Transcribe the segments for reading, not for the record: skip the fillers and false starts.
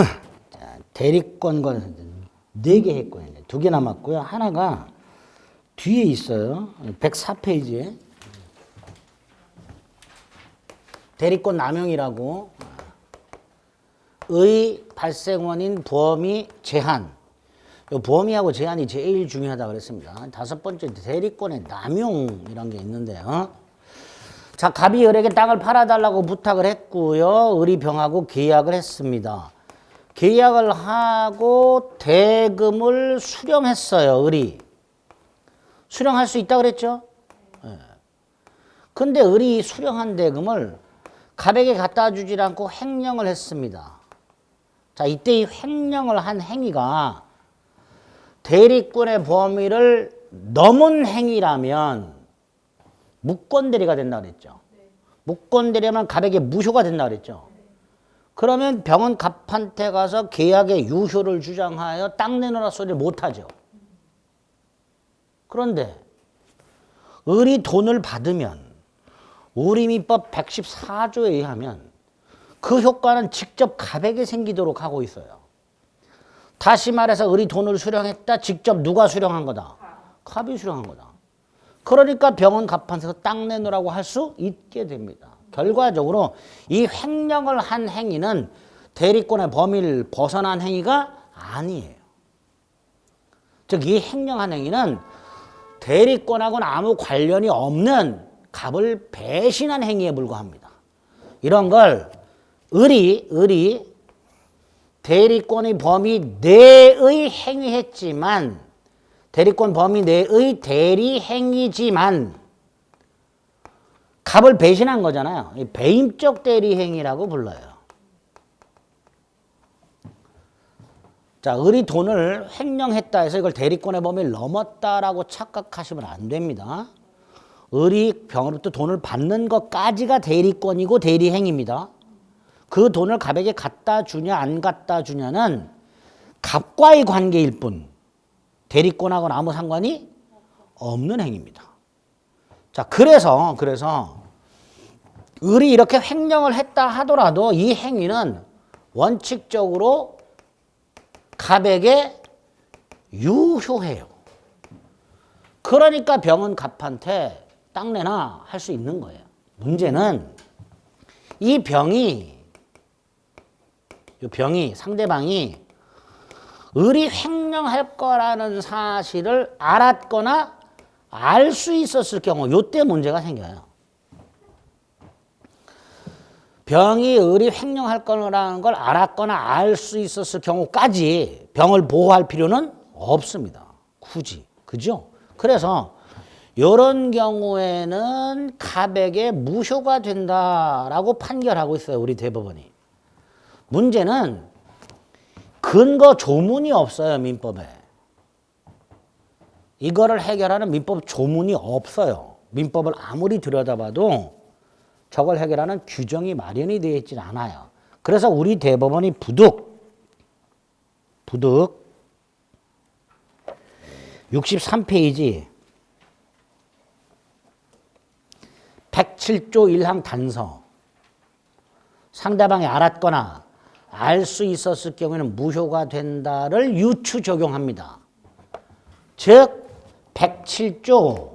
자, 대리권건 4개 했고요. 2개 남았고요. 하나가 뒤에 있어요. 104페이지에. 대리권 남용이라고 의 발생 원인 범위 제한. 요 범위하고 제한이 제일 중요하다고 그랬습니다. 5번째 대리권의 남용이란 게 있는데요. 자, 갑이 을에게 땅을 팔아달라고 부탁을 했고요. 을이 병하고 계약을 했습니다. 계약을 하고 대금을 수령했어요. 을이. 수령할 수 있다고 그랬죠? 근데 을이 수령한 대금을 갑에게 갖다 주질 않고 횡령을 했습니다. 자, 이때 이 횡령을 한 행위가 대리권의 범위를 넘은 행위라면 무권대리가 된다 그랬죠. 무권대리하면 갑에게 무효가 된다 그랬죠. 그러면 병은 갑한테 가서 계약의 유효를 주장하여 땅 내놓으라 소리를 못하죠. 그런데 을이 돈을 받으면 우리민법 114조에 의하면 그 효과는 직접 갑에게 생기도록 하고 있어요. 다시 말해서 을이 돈을 수령했다. 직접 누가 수령한 거다? 갑이 수령한 거다. 그러니까 병은 갑한테서 땅 내놓으라고 할 수 있게 됩니다. 결과적으로 이 횡령을 한 행위는 대리권의 범위를 벗어난 행위가 아니에요. 즉 이 횡령한 행위는 대리권하고는 아무 관련이 없는 갑을 배신한 행위에 불과합니다. 이런 걸 을이 대리권의 범위 내의 행위했지만 대리권 범위 내의 대리 행위지만 갑을 배신한 거잖아요. 배임적 대리 행위라고 불러요. 자, 을이 돈을 횡령했다 해서 이걸 대리권의 범위를 넘었다라고 착각하시면 안 됩니다. 을이 병으로부터 돈을 받는 것까지가 대리권이고 대리 행위입니다. 그 돈을 갑에게 갖다 주냐 안 갖다 주냐는 갑과의 관계일 뿐 대리권하고는 아무 상관이 없는 행위입니다. 자, 그래서 을이 이렇게 횡령을 했다 하더라도 이 행위는 원칙적으로 갑에게 유효해요. 그러니까 병은 갑한테 땅 내놔 할 수 있는 거예요. 문제는 이 병이 상대방이 을이 횡령할 거라는 사실을 알았거나 알 수 있었을 경우 이때 문제가 생겨요. 병이 을이 횡령할 거라는 걸 알았거나 알 수 있었을 경우까지 병을 보호할 필요는 없습니다. 굳이. 그죠? 그래서 이런 경우에는 갑에게 무효가 된다라고 판결하고 있어요. 우리 대법원이. 문제는 근거 조문이 없어요. 민법에. 이거를 해결하는 민법 조문이 없어요. 민법을 아무리 들여다봐도 저걸 해결하는 규정이 마련이 되어 있지 않아요. 그래서 우리 대법원이 부득 63페이지 107조 1항 단서 상대방이 알았거나 알 수 있었을 경우에는 무효가 된다를 유추 적용합니다. 즉 107조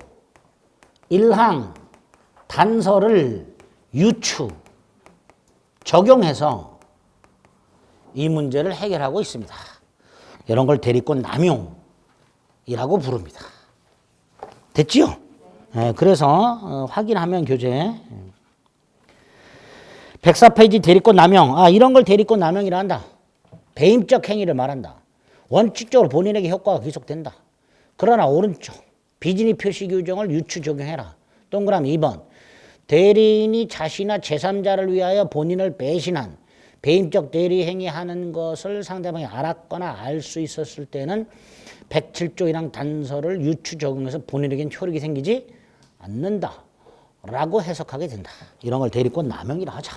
1항 단서를 유추 적용해서 이 문제를 해결하고 있습니다. 이런 걸 대리권 남용이라고 부릅니다. 됐지요? 네, 그래서 확인하면 교재 104페이지 대리권 남용. 이런 걸 대리권 남용이라 한다. 배임적 행위를 말한다. 원칙적으로 본인에게 효과가 귀속된다. 그러나 오른쪽 비진의 표시 규정을 유추 적용해라. 동그라미 2번. 대리인이 자신이나 제3자를 위하여 본인을 배신한 배임적 대리 행위하는 것을 상대방이 알았거나 알 수 있었을 때는 107조 1항 단서를 유추 적용해서 본인에겐 효력이 생기지 않는다 라고 해석하게 된다. 이런 걸 대리권 남용이라 하자.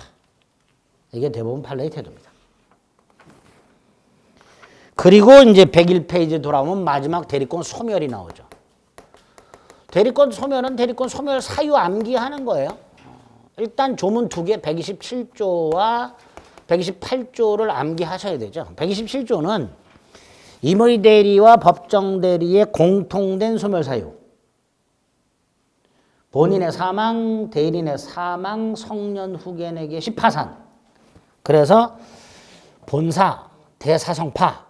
이게 대법원 판례의 태도입니다. 그리고 이제 101페이지 돌아오면 마지막 대리권 소멸이 나오죠. 대리권 소멸은 대리권 소멸 사유 암기하는 거예요. 일단 조문 2개 127조와 128조를 암기하셔야 되죠. 127조는 임의 대리와 법정 대리의 공통된 소멸사유. 본인의 사망, 대리인의 사망, 성년 후견에 계시 파산. 그래서 본사, 대사성파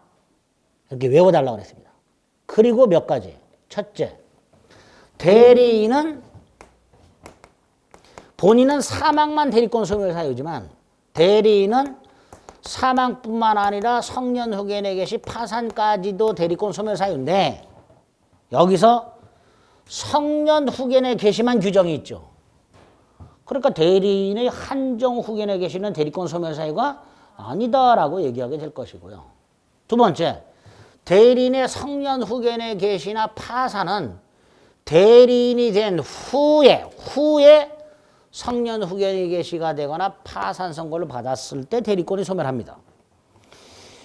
이렇게 외워달라고 그랬습니다. 그리고 몇 가지. 첫째, 대리인은 본인은 사망만 대리권 소멸사유지만 대리인은 사망뿐만 아니라 성년 후견에 계시 파산까지도 대리권 소멸사유인데 여기서 성년 후견에 계시만 규정이 있죠. 그러니까 대리인의 한정 후견에 계시는 대리권 소멸사유가 아니다라고 얘기하게 될 것이고요. 두 번째, 대리인의 성년 후견에 계시나 파산은 대리인이 된 후에 성년 후견에 계시가 되거나 파산 선고를 받았을 때 대리권이 소멸합니다.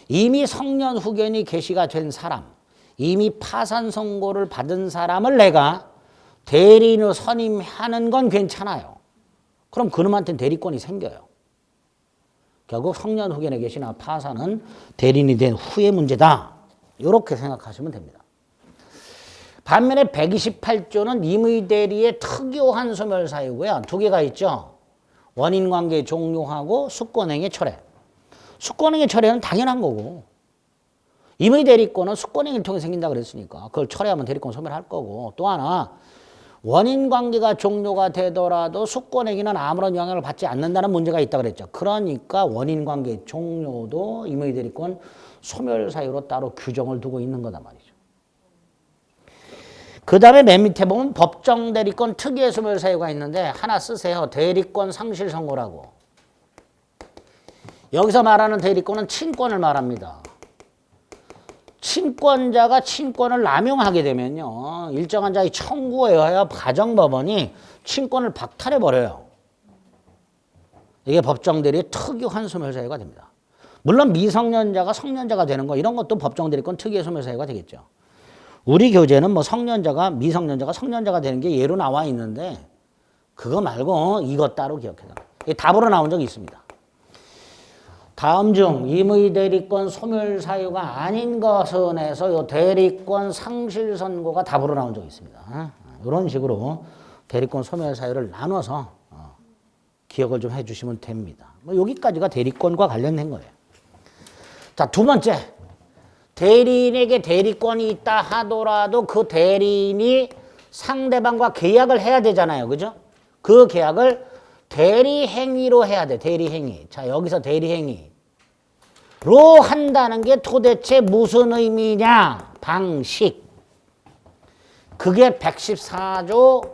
이미 성년 후견이 계시가 된 사람, 이미 파산 선고를 받은 사람을 내가 대리인으로 선임하는 건 괜찮아요. 그럼 그놈한테는 대리권이 생겨요. 결국 성년 후견에 계시나 파산은 대리인이 된 후의 문제다. 이렇게 생각하시면 됩니다. 반면에 128조는 임의 대리의 특요한 소멸사유고요. 두 개가 있죠. 원인관계 종료하고 수권행위 철회. 수권행위 철회는 당연한 거고 임의 대리권은 수권행위를 통해 생긴다 그랬으니까 그걸 철회하면 대리권 소멸할 거고 또 하나 원인관계가 종료가 되더라도 수권행위는 아무런 영향을 받지 않는다는 문제가 있다 그랬죠. 그러니까 원인관계 종료도 임의 대리권 소멸사유로 따로 규정을 두고 있는 거다 말이죠. 그 다음에 맨 밑에 보면 법정 대리권 특유의 소멸사유가 있는데 하나 쓰세요. 대리권 상실 선고라고. 여기서 말하는 대리권은 친권을 말합니다. 친권자가 친권을 남용하게 되면요. 일정한 자의 청구에 의하여 가정법원이 친권을 박탈해버려요. 이게 법정 대리의 특유한 소멸사유가 됩니다. 물론 미성년자가 성년자가 되는 거 이런 것도 법정 대리권 특유의 소멸사유가 되겠죠. 우리 교재는 뭐 성년자가 미성년자가 성년자가 되는 게 예로 나와 있는데 그거 말고 이것 따로 기억해라. 답으로 나온 적이 있습니다. 다음 중 임의 대리권 소멸 사유가 아닌 것은 해서 요 대리권 상실 선고가 답으로 나온 적이 있습니다. 이런 식으로 대리권 소멸 사유를 나눠서 기억을 좀 해주시면 됩니다. 뭐 여기까지가 대리권과 관련된 거예요. 자, 두 번째. 대리인에게 대리권이 있다 하더라도 그 대리인이 상대방과 계약을 해야 되잖아요. 그죠? 그 계약을 대리행위로 해야 돼. 대리행위. 자, 여기서 대리행위로 한다는 게 도대체 무슨 의미냐? 방식. 그게 114조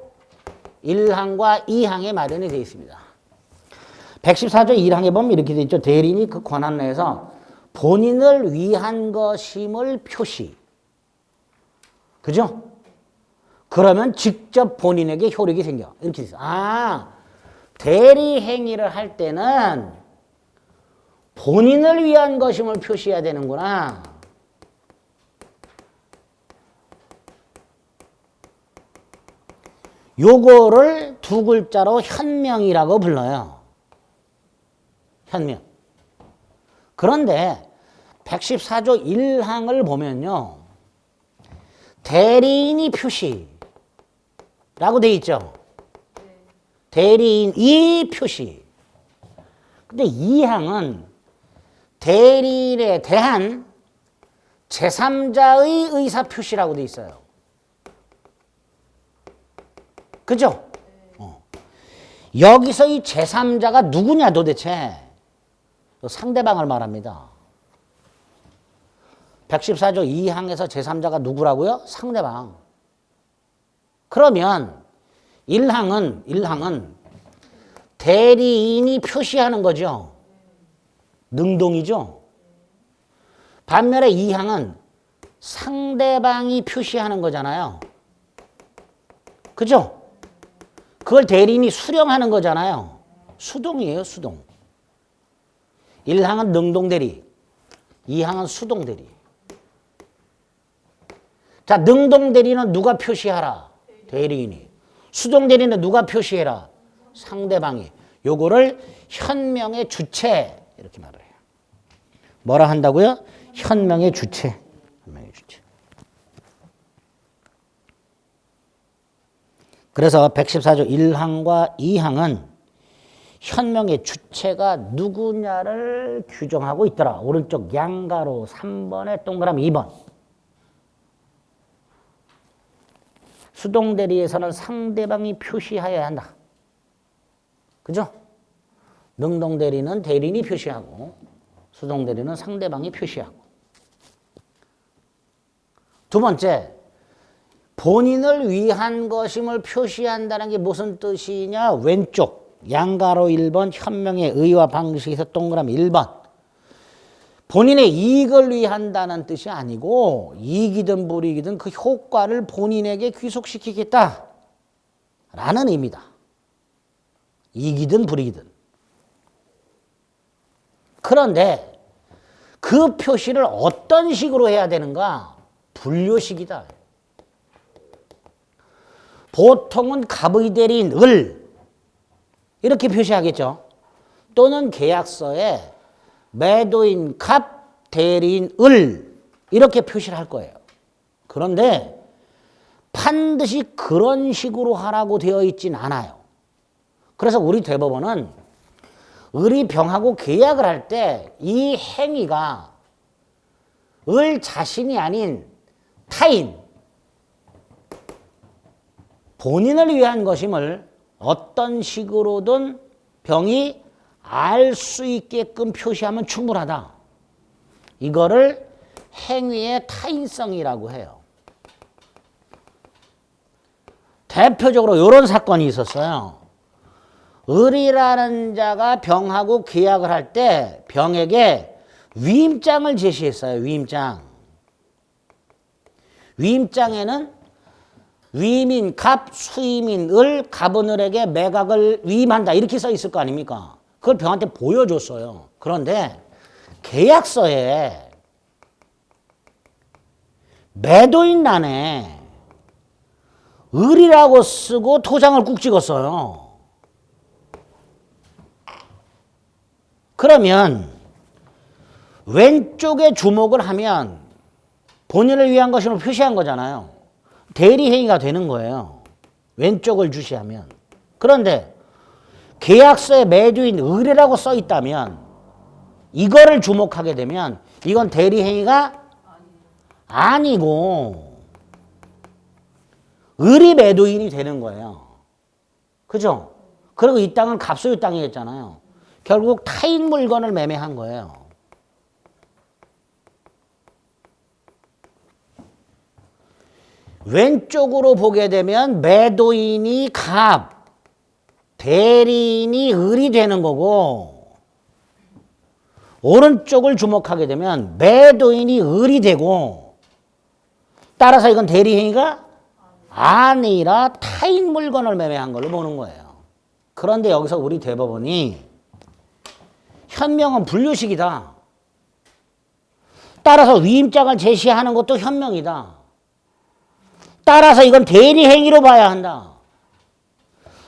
1항과 2항에 마련이 되어 있습니다. 114조 1항에 보면 이렇게 되어 있죠. 대리인이 그 권한 내에서 본인을 위한 것임을 표시. 그죠? 그러면 직접 본인에게 효력이 생겨. 이렇게 있어. 아, 대리 행위를 할 때는 본인을 위한 것임을 표시해야 되는구나. 요거를 두 글자로 현명이라고 불러요. 현명. 그런데 114조 1항을 보면요. 대리인이 표시라고 돼 있죠. 대리인이 표시. 근데 2항은 대리인에 대한 제3자의 의사 표시라고 돼 있어요. 그죠? 여기서 이 제3자가 누구냐 도대체? 상대방을 말합니다. 114조 2항에서 제3자가 누구라고요? 상대방. 그러면 1항은 대리인이 표시하는 거죠. 능동이죠. 반면에 2항은 상대방이 표시하는 거잖아요. 그죠? 그걸 대리인이 수령하는 거잖아요. 수동이에요, 수동. 1항은 능동대리, 2항은 수동대리. 자, 능동대리는 누가 표시하라? 대리인이. 수동대리는 누가 표시해라? 상대방이. 요거를 현명의 주체 이렇게 말을 해요. 뭐라 한다고요? 현명의 주체. 현명의 주체. 그래서 114조 1항과 2항은 현명의 주체가 누구냐를 규정하고 있더라. 오른쪽 양가로 3번에 동그라미 2번. 수동대리에서는 상대방이 표시하여야 한다. 그죠? 능동대리는 대리인이 표시하고 수동대리는 상대방이 표시하고. 두 번째, 본인을 위한 것임을 표시한다는 게 무슨 뜻이냐? 왼쪽 양가로 1번 현명의 의와 방식에서 동그라미 1번. 본인의 이익을 위한다는 뜻이 아니고 이익이든 불이익이든 그 효과를 본인에게 귀속시키겠다 라는 의미다. 이익이든 불이익이든. 그런데 그 표시를 어떤 식으로 해야 되는가? 분류식이다. 보통은 갑의 대리인 을 이렇게 표시하겠죠. 또는 계약서에 매도인 갑, 대리인 을 이렇게 표시를 할 거예요. 그런데 반드시 그런 식으로 하라고 되어 있진 않아요. 그래서 우리 대법원은 을이 병하고 계약을 할 때 이 행위가 을 자신이 아닌 타인, 본인을 위한 것임을 어떤 식으로든 병이 알 수 있게끔 표시하면 충분하다. 이거를 행위의 타인성이라고 해요. 대표적으로 이런 사건이 있었어요. 을이라는 자가 병하고 계약을 할 때 병에게 위임장을 제시했어요. 위임장. 위임장에는 위임인 갑, 수임인 을, 갑은 을에게 매각을 위임한다 이렇게 써 있을 거 아닙니까? 그걸 병한테 보여줬어요. 그런데 계약서에 매도인란에 을이라고 쓰고 토장을 꾹 찍었어요. 그러면 왼쪽에 주목을 하면 본인을 위한 것임을 표시한 거잖아요. 대리행위가 되는 거예요. 왼쪽을 주시하면. 그런데 계약서에 매도인 을이라고 써 있다면 이거를 주목하게 되면 이건 대리행위가 아니고 을이 매도인이 되는 거예요. 그죠? 그리고 이 땅은 갑소유 땅이었잖아요. 결국 타인 물건을 매매한 거예요. 왼쪽으로 보게 되면 매도인이 갑, 대리인이 을이 되는 거고, 오른쪽을 주목하게 되면 매도인이 을이 되고, 따라서 이건 대리행위가 아니라 타인 물건을 매매한 걸로 보는 거예요. 그런데 여기서 우리 대법원이 현명은 분류식이다. 따라서 위임장을 제시하는 것도 현명이다. 따라서 이건 대리행위로 봐야 한다.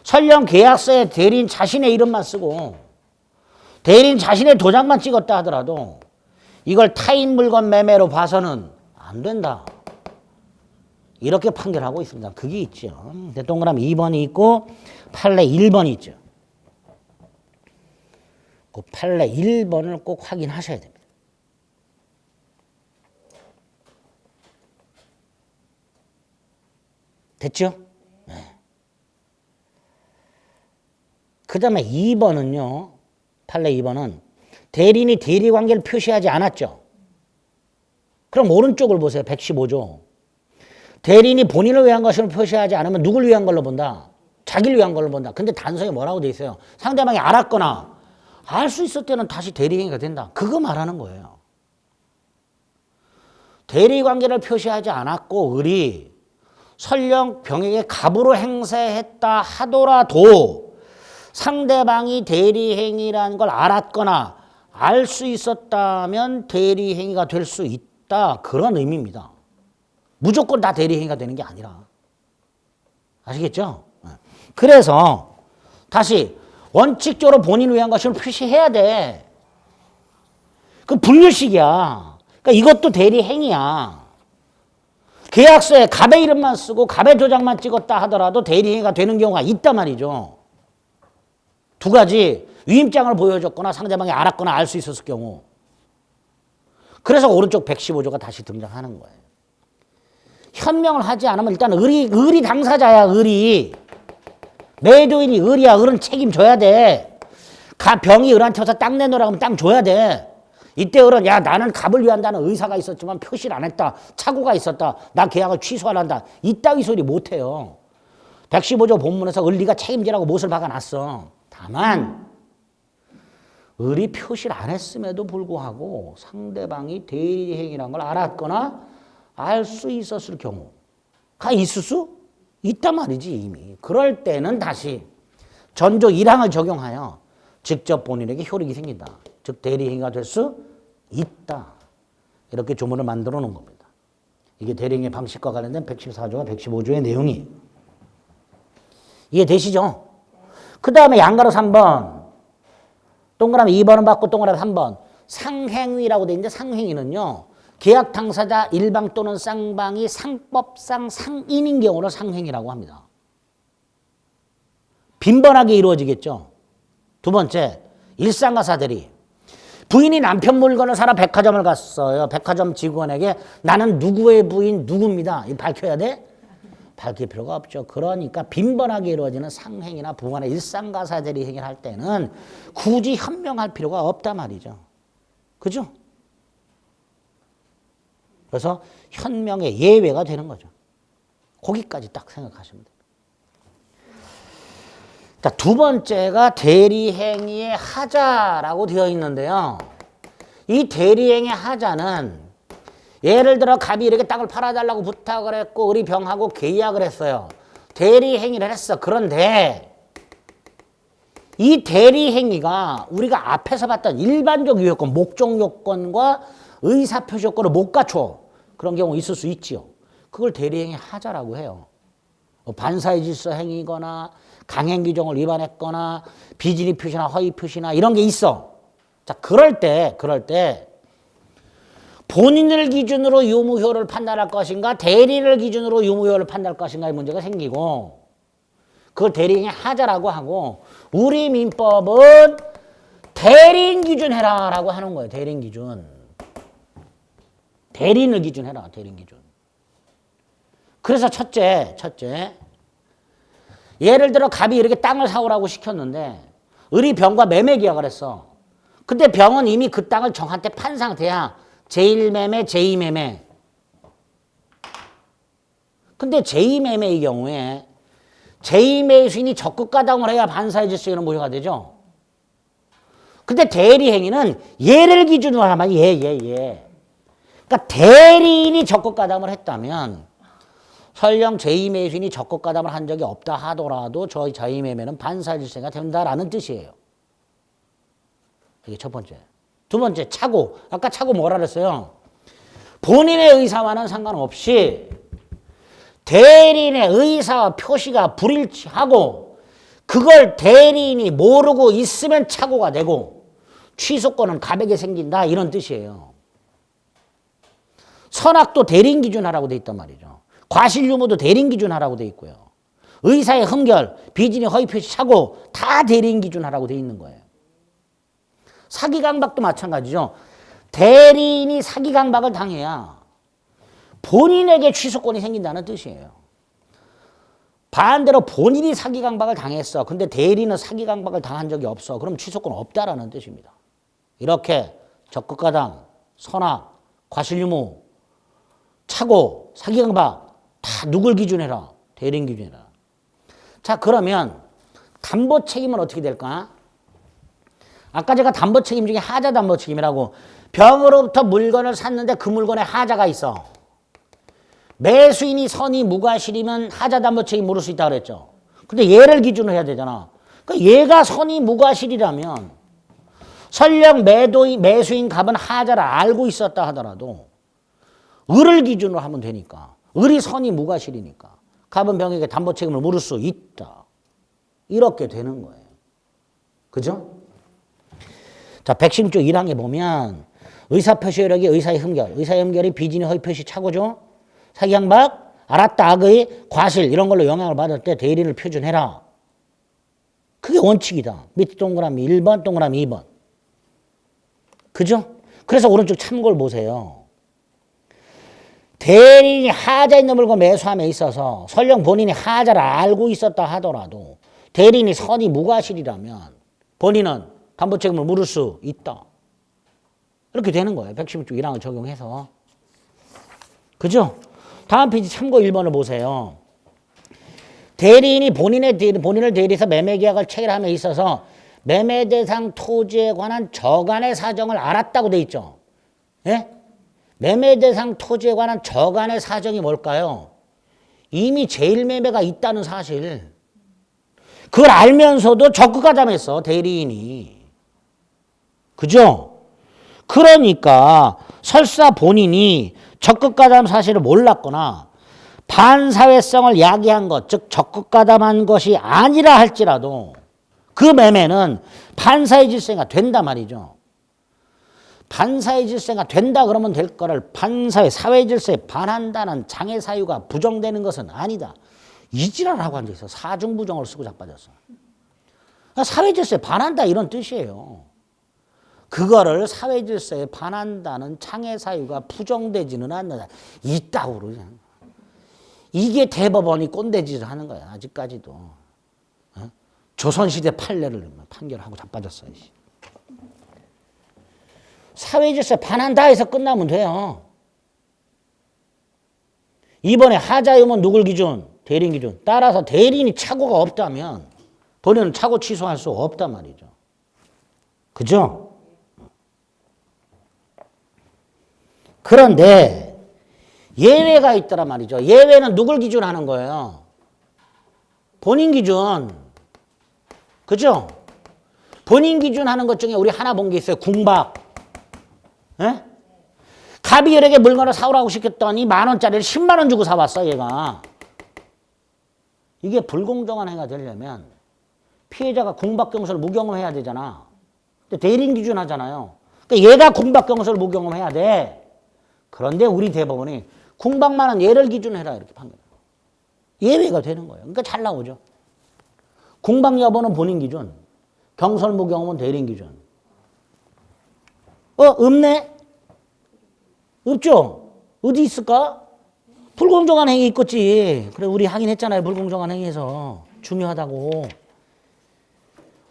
설령 계약서에 대리인 자신의 이름만 쓰고 대리인 자신의 도장만 찍었다 하더라도 이걸 타인 물건 매매로 봐서는 안 된다. 이렇게 판결하고 있습니다. 그게 있죠. 동그라미 2번이 있고 판례 1번이 있죠. 그 판례 1번을 꼭 확인하셔야 됩니다. 됐죠? 네. 그 다음에 2번은요. 판례 2번은 대리인이 대리관계를 표시하지 않았죠. 그럼 오른쪽을 보세요. 115조. 대리인이 본인을 위한 것을 표시하지 않으면 누굴 위한 걸로 본다? 자기를 위한 걸로 본다. 근데 단서에 뭐라고 돼 있어요? 상대방이 알았거나 알 수 있을 때는 다시 대리행위가 된다. 그거 말하는 거예요. 대리관계를 표시하지 않았고 을이 설령 병에게 갑으로 행세했다 하더라도 상대방이 대리행위라는 걸 알았거나 알 수 있었다면 대리행위가 될 수 있다. 그런 의미입니다. 무조건 다 대리행위가 되는 게 아니라. 아시겠죠? 그래서 다시 원칙적으로 본인을 위한 것을 표시해야 돼. 그 분류식이야. 그러니까 이것도 대리행위야. 계약서에 갑의 이름만 쓰고 갑의 도장만 찍었다 하더라도 대리행위가 되는 경우가 있단 말이죠. 두 가지, 위임장을 보여줬거나 상대방이 알았거나 알 수 있었을 경우. 그래서 오른쪽 115조가 다시 등장하는 거예요. 현명을 하지 않으면 일단 을이 당사자야, 을이. 매도인이 을이야, 을은 책임져야 돼. 병이 을한테 와서 땅 내놓으라고 하면 땅 줘야 돼. 이때 을은 야, 나는 갑을 위한다는 의사가 있었지만 표시를 안 했다. 착오가 있었다. 나 계약을 취소하란다. 이따위 소리 못 해요. 115조 본문에서 을 네가 책임지라고 못을 박아놨어. 다만 을이 표시를 안 했음에도 불구하고 상대방이 대리행위라는 걸 알았거나 알 수 있었을 경우가 있을 수 있단 말이지 이미. 그럴 때는 다시 전조 1항을 적용하여 직접 본인에게 효력이 생긴다. 즉 대리행위가 될 수 있다. 이렇게 조문을 만들어 놓은 겁니다. 이게 대리행위 방식과 관련된 114조와 115조의 내용이 이해되시죠? 그 다음에 양가로 3번 동그라미 2번은 받고 동그라미 3번 상행위라고 돼 있는데 상행위는요. 계약 당사자 일방 또는 쌍방이 상법상 상인인 경우를 상행위라고 합니다. 빈번하게 이루어지겠죠. 두 번째, 일상가사 대리. 부인이 남편 물건을 사러 백화점을 갔어요. 백화점 직원에게 나는 누구의 부인 누구입니다. 이거 밝혀야 돼? 밝힐 필요가 없죠. 그러니까 빈번하게 이루어지는 상행이나 부관의 일상가사 대리 행위를 할 때는 굳이 현명할 필요가 없단 말이죠. 그죠? 그래서 현명의 예외가 되는 거죠. 거기까지 딱 생각하시면 됩니다. 자, 두 번째가 대리행위의 하자라고 되어 있는데요. 이 대리행위의 하자는 예를 들어 갑이 이렇게 땅을 팔아달라고 부탁을 했고 을이 병하고 계약을 했어요. 대리행위를 했어. 그런데 이 대리행위가 우리가 앞에서 봤던 일반적 요건, 목적 요건과 의사표시 요건을 못 갖춰. 그런 경우 있을 수 있지요. 그걸 대리행위 하자라고 해요. 반사의 질서 행위거나 강행 규정을 위반했거나 비진위 표시나 허위 표시나 이런 게 있어. 자, 그럴 때 본인을 기준으로 유무효를 판단할 것인가 대리를 기준으로 유무효를 판단할 것인가의 문제가 생기고 그걸 대리행위 하자라고 하고 우리 민법은 대리인 기준해라 라고 하는 거예요. 대리인 기준. 대리인을 기준해라. 대리인 기준. 그래서 첫째 예를 들어 갑이 이렇게 땅을 사오라고 시켰는데 을이 병과 매매 계약을 했어. 근데 병은 이미 그 땅을 정한테 판 상태야. 제1매매, 제2매매. 근데 제2매매의 경우에 제2매수인이 적극가담을 해야 반사의 질서에는 무효가 되죠. 근데 대리행위는 얘를 기준으로 하면 얘. 그러니까 대리인이 적극가담을 했다면 설령 제2매수인이 적극가담을 한 적이 없다 하더라도 저희 제2매매는 반사의 질서가 된다라는 뜻이에요. 이게 첫 번째. 두 번째, 착오. 아까 착오 뭐라 그랬어요? 본인의 의사와는 상관없이 대리인의 의사와 표시가 불일치하고 그걸 대리인이 모르고 있으면 착오가 되고 취소권은 갑에게 생긴다 이런 뜻이에요. 선악도 대리인 기준하라고 돼 있단 말이죠. 과실유무도 대리인 기준하라고 돼 있고요. 의사의 흠결, 비진이 허위 표시 착오 다 대리인 기준하라고 돼 있는 거예요. 사기 강박도 마찬가지죠. 대리인이 사기 강박을 당해야 본인에게 취소권이 생긴다는 뜻이에요. 반대로 본인이 사기 강박을 당했어. 근데 대리인은 사기 강박을 당한 적이 없어. 그럼 취소권 없다라는 뜻입니다. 이렇게 적극가담, 선악, 과실유무, 착오, 사기 강박 다 누굴 기준해라? 대리인 기준해라. 자, 그러면 담보 책임은 어떻게 될까? 아까 제가 담보 책임 중에 하자 담보 책임이라고 병으로부터 물건을 샀는데 그 물건에 하자가 있어. 매수인이 선이 무과실이면 하자 담보 책임 물을 수 있다고 그랬죠. 근데 얘를 기준으로 해야 되잖아. 그러니까 얘가 선이 무과실이라면 설령 매수인 갑은 하자를 알고 있었다 하더라도 을을 기준으로 하면 되니까. 을이 선이 무과실이니까. 갑은 병에게 담보 책임을 물을 수 있다. 이렇게 되는 거예요. 그죠? 자, 116조 1항에 보면 의사표시 효력이 의사의 흠결, 의사의 흠결이 비진의 허위 표시 착오죠. 사기양박, 알았다 악의 과실 이런 걸로 영향을 받을 때 대리인을 표준해라. 그게 원칙이다. 밑에 동그라미 1번, 동그라미 2번. 그죠? 그래서 오른쪽 참고를 보세요. 대리인이 하자 있는 물건 매수함에 있어서 설령 본인이 하자를 알고 있었다 하더라도 대리인이 선의 무과실이라면 본인은 담보 책임을 물을 수 있다. 이렇게 되는 거예요. 116조 1항을 적용해서. 그죠? 다음 페이지 참고 1번을 보세요. 대리인이 본인을 대리해서 매매계약을 체결함에 있어서 매매 대상 토지에 관한 저간의 사정을 알았다고 돼 있죠. 예? 매매 대상 토지에 관한 저간의 사정이 뭘까요? 이미 제일매매가 있다는 사실. 그걸 알면서도 적극가담했어, 대리인이. 그죠? 그러니까 설사 본인이 적극가담 사실을 몰랐거나 반사회성을 야기한 것, 즉 적극가담한 것이 아니라 할지라도 그 매매는 반사의 질서가 된단 말이죠. 반사의 질서가 된다 그러면 될 거를 반사의 사회 질서에 반한다는 장애 사유가 부정되는 것은 아니다. 이지랄하고 앉아있어. 사중부정을 쓰고 자빠졌어. 사회 질서에 반한다 이런 뜻이에요. 그거를 사회 질서에 반한다는 장애 사유가 부정되지는 않는다. 있다고 그러잖아. 이게 대법원이 꼰대짓을 하는 거야. 아직까지도. 어? 조선시대 판례를 판결하고 자빠졌어요. 사회 질서에 반한다 해서 끝나면 돼요. 이번에 하자 의무는 누굴 기준? 대리인 기준. 따라서 대리인이 착오가 없다면 본인은 착오 취소할 수 없단 말이죠. 그죠? 그런데 예외가 있더란 말이죠. 예외는 누굴 기준하는 거예요? 본인 기준. 그죠? 본인 기준하는 것 중에 우리 하나 본 게 있어요. 궁박. 예? 갑이 여러 개 물건을 사오라고 시켰더니 10,000원짜리를 10만 원 주고 사왔어, 얘가. 이게 불공정한 행위가 되려면 피해자가 궁박경서를 무경험해야 되잖아. 근데 대리인 기준 하잖아요. 그러니까 얘가 궁박경서를 무경험해야 돼. 그런데 우리 대법원이 궁박만은 얘를 기준해라 이렇게 판결해요. 예외가 되는 거예요. 그러니까 잘 나오죠. 궁박 여부는 본인 기준, 경설무경험은 대리인 기준. 없네? 없죠? 어디 있을까? 불공정한 행위 있겠지. 그래 우리 확인했잖아요. 불공정한 행위에서 중요하다고.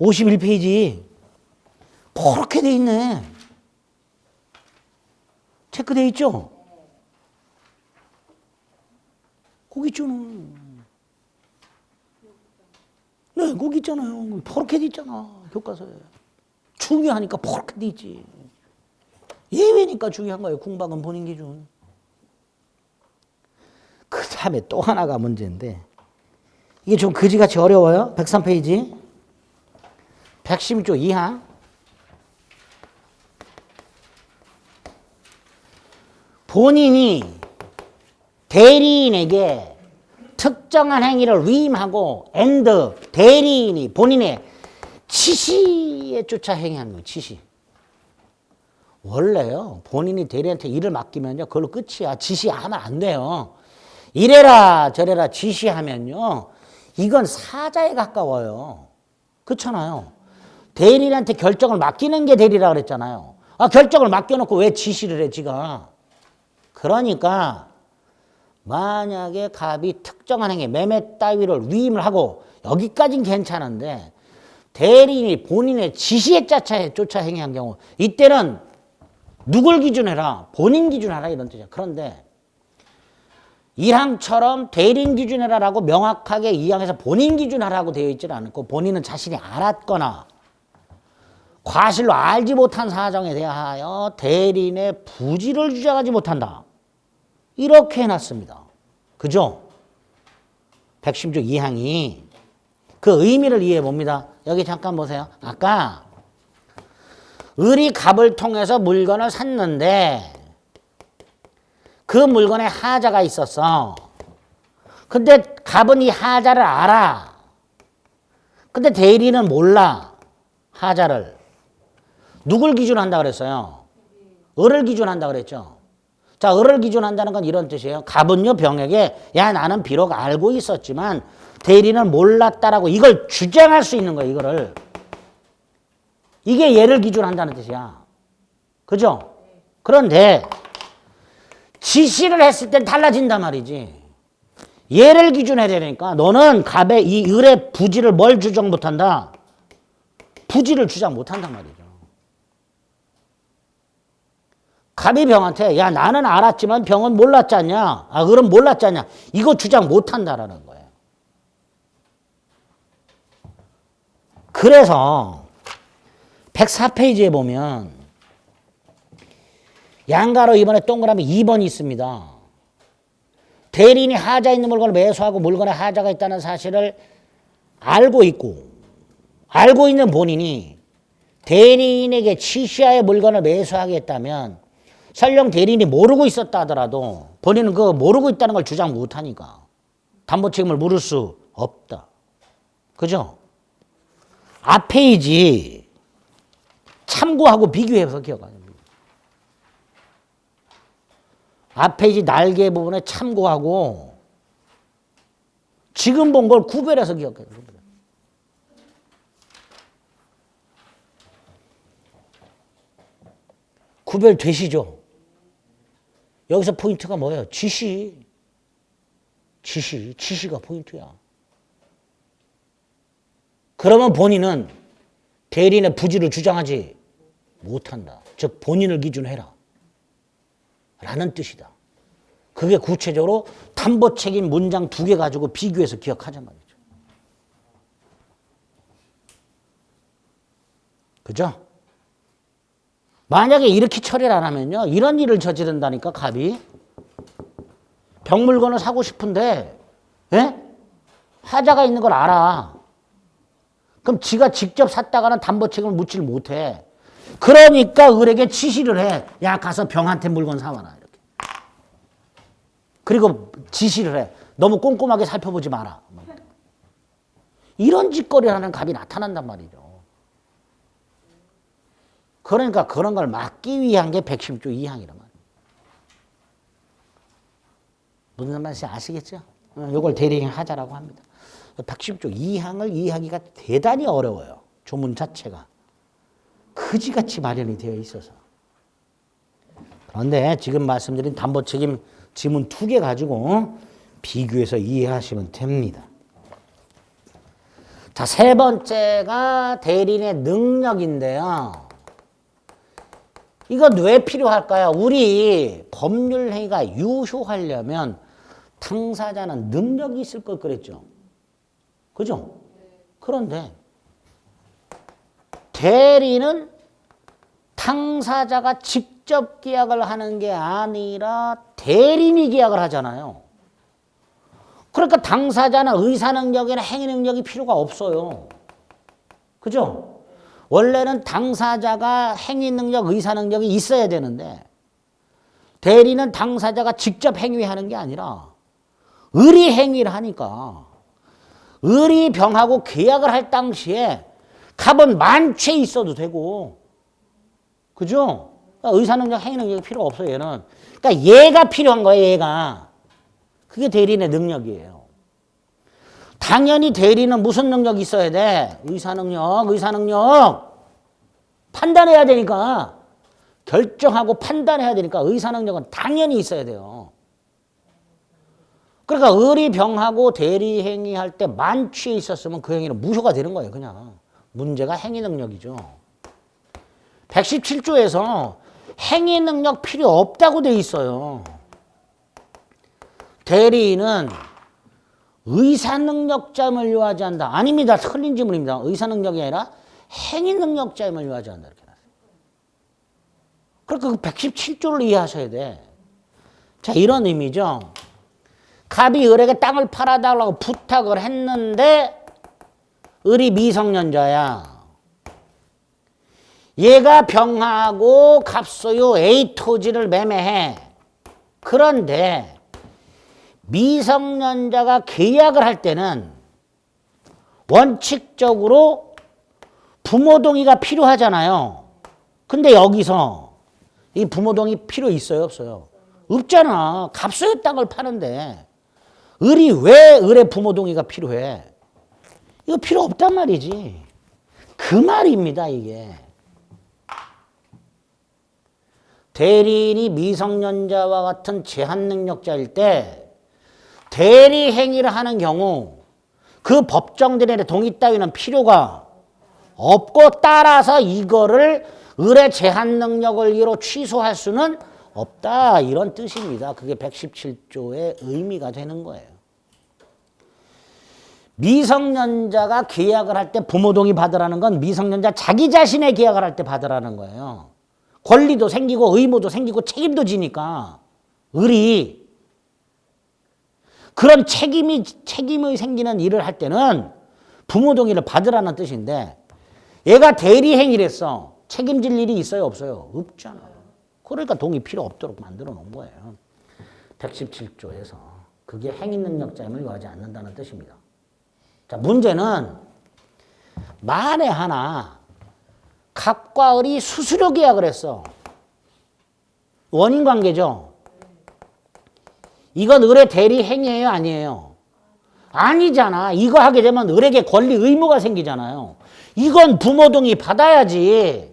51페이지 그렇게 돼 있네. 체크돼 있죠? 거기 있잖아요. 네, 거기 있잖아요. 그렇게 돼 있잖아. 교과서에. 중요하니까 그렇게 돼 있지. 예외니까 중요한 거예요. 궁박은 본인 기준. 그 다음에 또 하나가 문제인데 이게 좀 그지같이 어려워요. 103페이지 116조 2항 본인이 대리인에게 특정한 행위를 위임하고 대리인이 본인의 지시에 쫓아 행위하는 거예요. 지시. 원래요. 본인이 대리한테 일을 맡기면요. 그걸로 끝이야. 지시하면 안 돼요. 이래라 저래라 지시하면요. 이건 사자에 가까워요. 그렇잖아요. 대리인한테 결정을 맡기는 게 대리라 그랬잖아요. 결정을 맡겨놓고 왜 지시를 해 지가. 그러니까 만약에 갑이 특정한 행위 매매 따위를 위임을 하고 여기까지는 괜찮은데 대리인이 본인의 지시에 쫓아 행위한 경우 이때는 누굴 기준해라? 본인 기준하라 이런 뜻이야. 그런데 1항처럼 대리인 기준해라라고 명확하게 2항에서 본인 기준하라고 되어 있지는 않고 본인은 자신이 알았거나 과실로 알지 못한 사정에 대하여 대리인의 부지를 주장하지 못한다. 이렇게 해놨습니다. 그죠? 116조 2항이 그 의미를 이해해 봅니다. 여기 잠깐 보세요. 아까 을이 갑을 통해서 물건을 샀는데 그 물건에 하자가 있었어. 근데 갑은 이 하자를 알아. 근데 대리는 몰라. 하자를. 누굴 기준한다 그랬어요? 을을 기준한다 그랬죠. 자, 을을 기준한다는 건 이런 뜻이에요. 갑은요, 병에게 야, 나는 비록 알고 있었지만 대리는 몰랐다라고 이걸 주장할 수 있는 거예요, 이거를. 이게 얘를 기준한다는 뜻이야. 그죠? 그런데 지시를 했을 땐 달라진단 말이지. 얘를 기준해야 되니까 너는 갑의 이 을의 부지를 뭘 주장 못한다? 부지를 주장 못한단 말이죠. 갑이 병한테 야, 나는 알았지만 병은 몰랐잖냐? 아, 을은 몰랐잖냐? 이거 주장 못한다라는 거예요. 그래서 104페이지에 보면 양가로 이번에 동그라미 2번이 있습니다. 대리인이 하자 있는 물건을 매수하고 물건에 하자가 있다는 사실을 알고 있고 알고 있는 본인이 대리인에게 지시하에 물건을 매수하겠다면 설령 대리인이 모르고 있었다 하더라도 본인은 그거 모르고 있다는 걸 주장 못하니까 담보 책임을 물을 수 없다. 그죠? 앞 페이지 참고하고 비교해서 기억하는 거예요. 앞 페이지 날개 부분에 참고하고 지금 본 걸 구별해서 기억해요. 구별되시죠? 여기서 포인트가 뭐예요? 지시가 포인트야. 그러면 본인은 대리인의 부지를 주장하지 못한다. 즉 본인을 기준해라. 라는 뜻이다. 그게 구체적으로 담보 책임 문장 2개 가지고 비교해서 기억하자 말이죠. 그죠? 만약에 이렇게 처리를 안 하면요. 이런 일을 저지른다니까 갑이. 병물건을 사고 싶은데 하자가 있는 걸 알아. 그럼 지가 직접 샀다가는 담보 책임을 묻지를 못해. 그러니까 을에게 지시를 해. 야, 가서 병한테 물건 사와라. 이렇게. 그리고 지시를 해. 너무 꼼꼼하게 살펴보지 마라. 이런 짓거리를 하는 갑이 나타난단 말이죠. 그러니까 그런 걸 막기 위한 게 110조 2항이란 말이에요. 무슨 말인지 아시겠죠? 이걸 대리인 하자라고 합니다. 110조 2항을 이해하기가 대단히 어려워요. 조문 자체가. 그지같이 마련이 되어 있어서. 그런데 지금 말씀드린 담보책임 지문 2개 가지고 비교해서 이해하시면 됩니다. 자, 세 번째가 대리인의 능력인데요. 이건 왜 필요할까요? 우리 법률 행위가 유효하려면 당사자는 능력이 있을 걸 그랬죠. 그죠? 그런데 대리는 당사자가 직접 계약을 하는 게 아니라 대리인이 계약을 하잖아요. 그러니까 당사자는 의사능력이나 행위능력이 필요가 없어요. 그죠? 원래는 당사자가 행위능력, 의사능력이 있어야 되는데 대리는 당사자가 직접 행위하는 게 아니라 을이 행위를 하니까 을이 병하고 계약을 할 당시에 갑은 만취해 있어도 되고 그죠? 그러니까 의사능력, 행위능력이 필요가 없어요. 얘는. 그러니까 얘가 필요한 거예요. 얘가. 그게 대리인의 능력이에요. 당연히 대리는 무슨 능력이 있어야 돼? 의사능력. 판단해야 되니까. 결정하고 판단해야 되니까 의사능력은 당연히 있어야 돼요. 그러니까 을이 병하고 대리 행위할 때 만취해 있었으면 그 행위는 무효가 되는 거예요. 그냥. 문제가 행위능력이죠. 117조에서 행위능력 필요 없다고 돼 있어요. 대리인은 의사능력자임을 요하지 않는다. 아닙니다. 틀린 지문입니다. 의사능력이 아니라 행위능력자임을 요하지 않는다. 이렇게 나왔어요. 그러니까 그 117조를 이해하셔야 돼. 자, 이런 의미죠. 갑이 을에게 땅을 팔아달라고 부탁을 했는데 을이 미성년자야. 얘가 병하고 갑소유 A 토지를 매매해. 그런데 미성년자가 계약을 할 때는 원칙적으로 부모 동의가 필요하잖아요. 근데 여기서 이 부모동의 필요 있어요, 없어요? 없잖아. 값어의 땅을 파는데 을이 왜 을의 부모동의가 필요해? 이거 필요 없단 말이지. 그 말입니다, 이게. 대리인이 미성년자와 같은 제한능력자일 때 대리 행위를 하는 경우 그 법정들의 동의 따위는 필요가 없고 따라서 이거를 을의 제한능력을 이유로 취소할 수는 없다. 이런 뜻입니다. 그게 117조의 의미가 되는 거예요. 미성년자가 계약을 할 때 부모 동의 받으라는 건 미성년자 자기 자신의 계약을 할 때 받으라는 거예요. 권리도 생기고 의무도 생기고 책임도 지니까 을이 그런 책임이 생기는 일을 할 때는 부모 동의를 받으라는 뜻인데 얘가 대리 행위를 했어. 책임질 일이 있어요, 없어요? 없잖아. 그러니까 동의 필요 없도록 만들어 놓은 거예요. 117조에서. 그게 행위능력자임을 요하지 않는다는 뜻입니다. 자, 문제는 만에 하나 갑과 을이 수수료 계약을 했어. 원인관계죠. 이건 을의 대리 행위예요, 아니에요? 아니잖아. 이거 하게 되면 을에게 권리 의무가 생기잖아요. 이건 부모 동의 받아야지.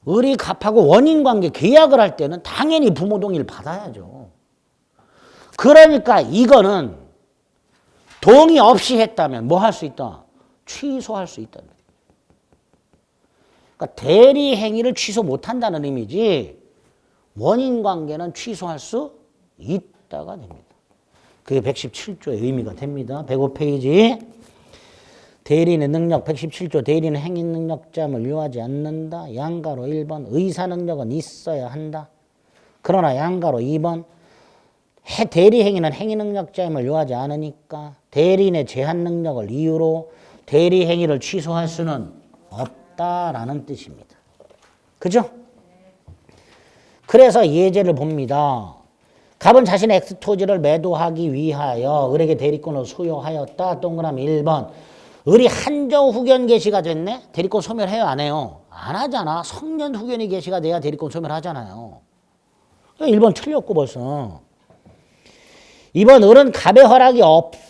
을이 갑하고 원인관계 계약을 할 때는 당연히 부모 동의를 받아야죠. 그러니까 이거는 동의 없이 했다면 뭐 할 수 있다? 취소할 수 있다. 그러니까 대리 행위를 취소 못한다는 의미지 원인관계는 취소할 수 있다가 됩니다. 그게 117조의 의미가 됩니다. 105페이지. 대리인의 능력 117조 대리인은 행위능력자임을 요하지 않는다. 양가로 1번 의사능력은 있어야 한다. 그러나 양가로 2번 대리 행위는 행위능력자임을 요하지 않으니까 대리인의 제한능력을 이유로 대리 행위를 취소할 수는 없다라는 뜻입니다. 그죠? 그래서 예제를 봅니다. 갑은 자신의 X토지를 매도하기 위하여 을에게 대리권을 소유하였다. 동그라미 1번 을이 한정 후견 개시가 됐네? 대리권 소멸해요, 안 해요? 안 하잖아. 성년 후견이 개시가 돼야 대리권 소멸하잖아요. 1번 틀렸고 벌써. 2번 을은 갑의 허락이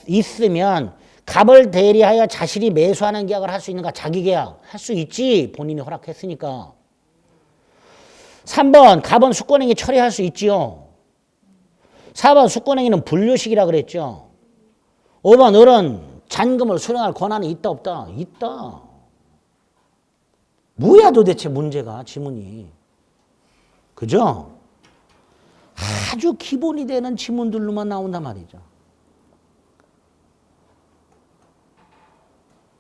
있으면 갑을 대리하여 자신이 매수하는 계약을 할 수 있는가? 자기 계약 할 수 있지. 본인이 허락했으니까. 3번 갑은 수권행위 처리할 수 있지요. 4번 수권행위는 분류식이라 그랬죠. 5번 을은 잔금을 수령할 권한이 있다 없다? 있다. 뭐야 도대체 문제가 지문이. 그죠? 아주 기본이 되는 지문들로만 나온단 말이죠.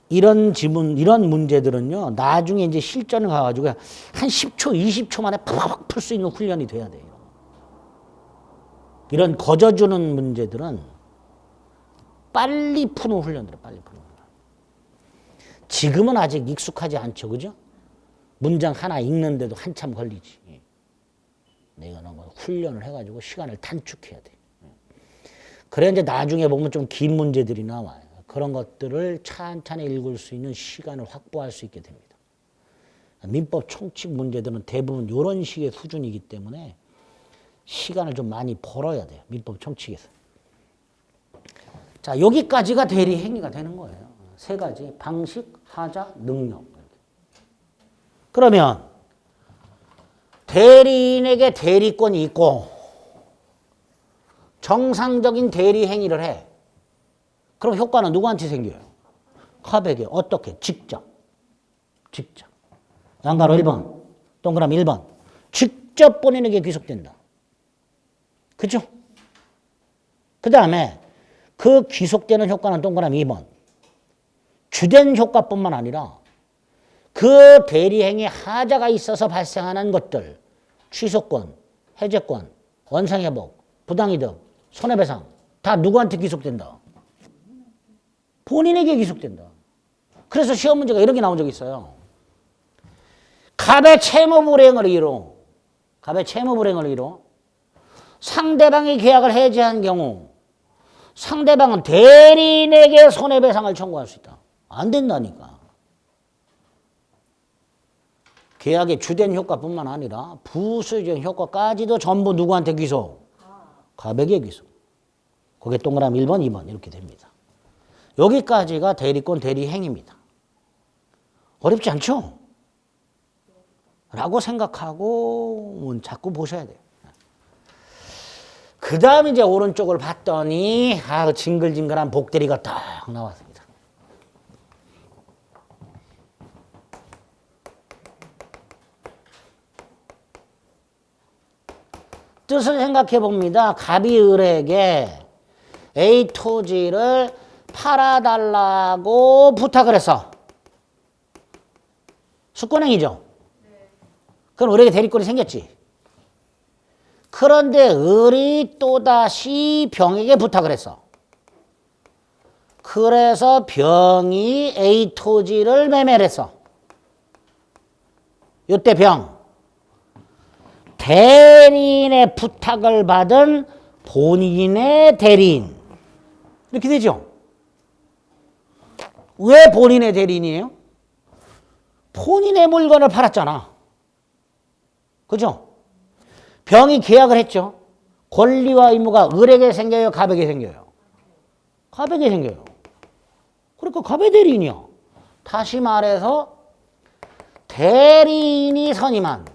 이런 지문, 이런 문제들은요, 나중에 이제 실전에 가가지고 한 10초, 20초 만에 팍팍 풀 수 있는 훈련이 돼야 돼요. 이런 거저주는 문제들은 빨리 푸는 훈련들을 빨리 푸는 훈련. 지금은 아직 익숙하지 않죠, 그죠? 문장 하나 읽는데도 한참 걸리지. 내가 훈련을 해가지고 시간을 단축해야 돼. 그래 이제 나중에 보면 좀 긴 문제들이 나와요. 그런 것들을 찬찬히 읽을 수 있는 시간을 확보할 수 있게 됩니다. 민법 총칙 문제들은 대부분 이런 식의 수준이기 때문에 시간을 좀 많이 벌어야 돼요. 민법 총칙에서. 자, 여기까지가 대리 행위가 되는 거예요. 세 가지. 방식, 하자, 능력. 그러면 대리인에게 대리권이 있고 정상적인 대리 행위를 해. 그럼 효과는 누구한테 생겨요? 갑에게. 어떻게? 직접. 양가로 1번. 동그라미 1번. 직접 본인에게 귀속된다. 그죠? 그 다음에 그 귀속되는 효과는 동그라미 2번. 주된 효과뿐만 아니라 그 대리행위 하자가 있어서 발생하는 것들, 취소권, 해제권, 원상회복, 부당이득, 손해배상 다 누구한테 귀속된다? 본인에게 귀속된다. 그래서 시험 문제가 이렇게 나온 적이 있어요. 갑의 채무불이행을 이유로 상대방이 계약을 해지한 경우 상대방은 대리인에게 손해배상을 청구할 수 있다. 안 된다니까. 계약의 주된 효과뿐만 아니라 부수적 효과까지도 전부 누구한테 귀속? 갑에게 귀속. 그게 동그라미 1번, 2번 이렇게 됩니다. 여기까지가 대리권 대리행위입니다. 어렵지 않죠? 라고 생각하고 자꾸 보셔야 돼요. 그 다음 이제 오른쪽을 봤더니 징글징글한 복대리가 딱 나왔습니다. 뜻을 생각해 봅니다. 갑이 을에게 A 토지를 팔아달라고 부탁을 했어. 수권행위죠. 그럼 을에게 대리권이 생겼지. 그런데 을이 또다시 병에게 부탁을 했어. 그래서 병이 A 토지를 매매를 했어. 이때 병. 대리인의 부탁을 받은 본인의 대리인. 이렇게 되죠. 왜 본인의 대리인이에요? 본인의 물건을 팔았잖아. 그죠? 병이 계약을 했죠. 권리와 의무가 을에게 생겨요? 갑에게 생겨요? 갑에게 생겨요. 그러니까 갑의 대리인이야. 다시 말해서 대리인이 선임한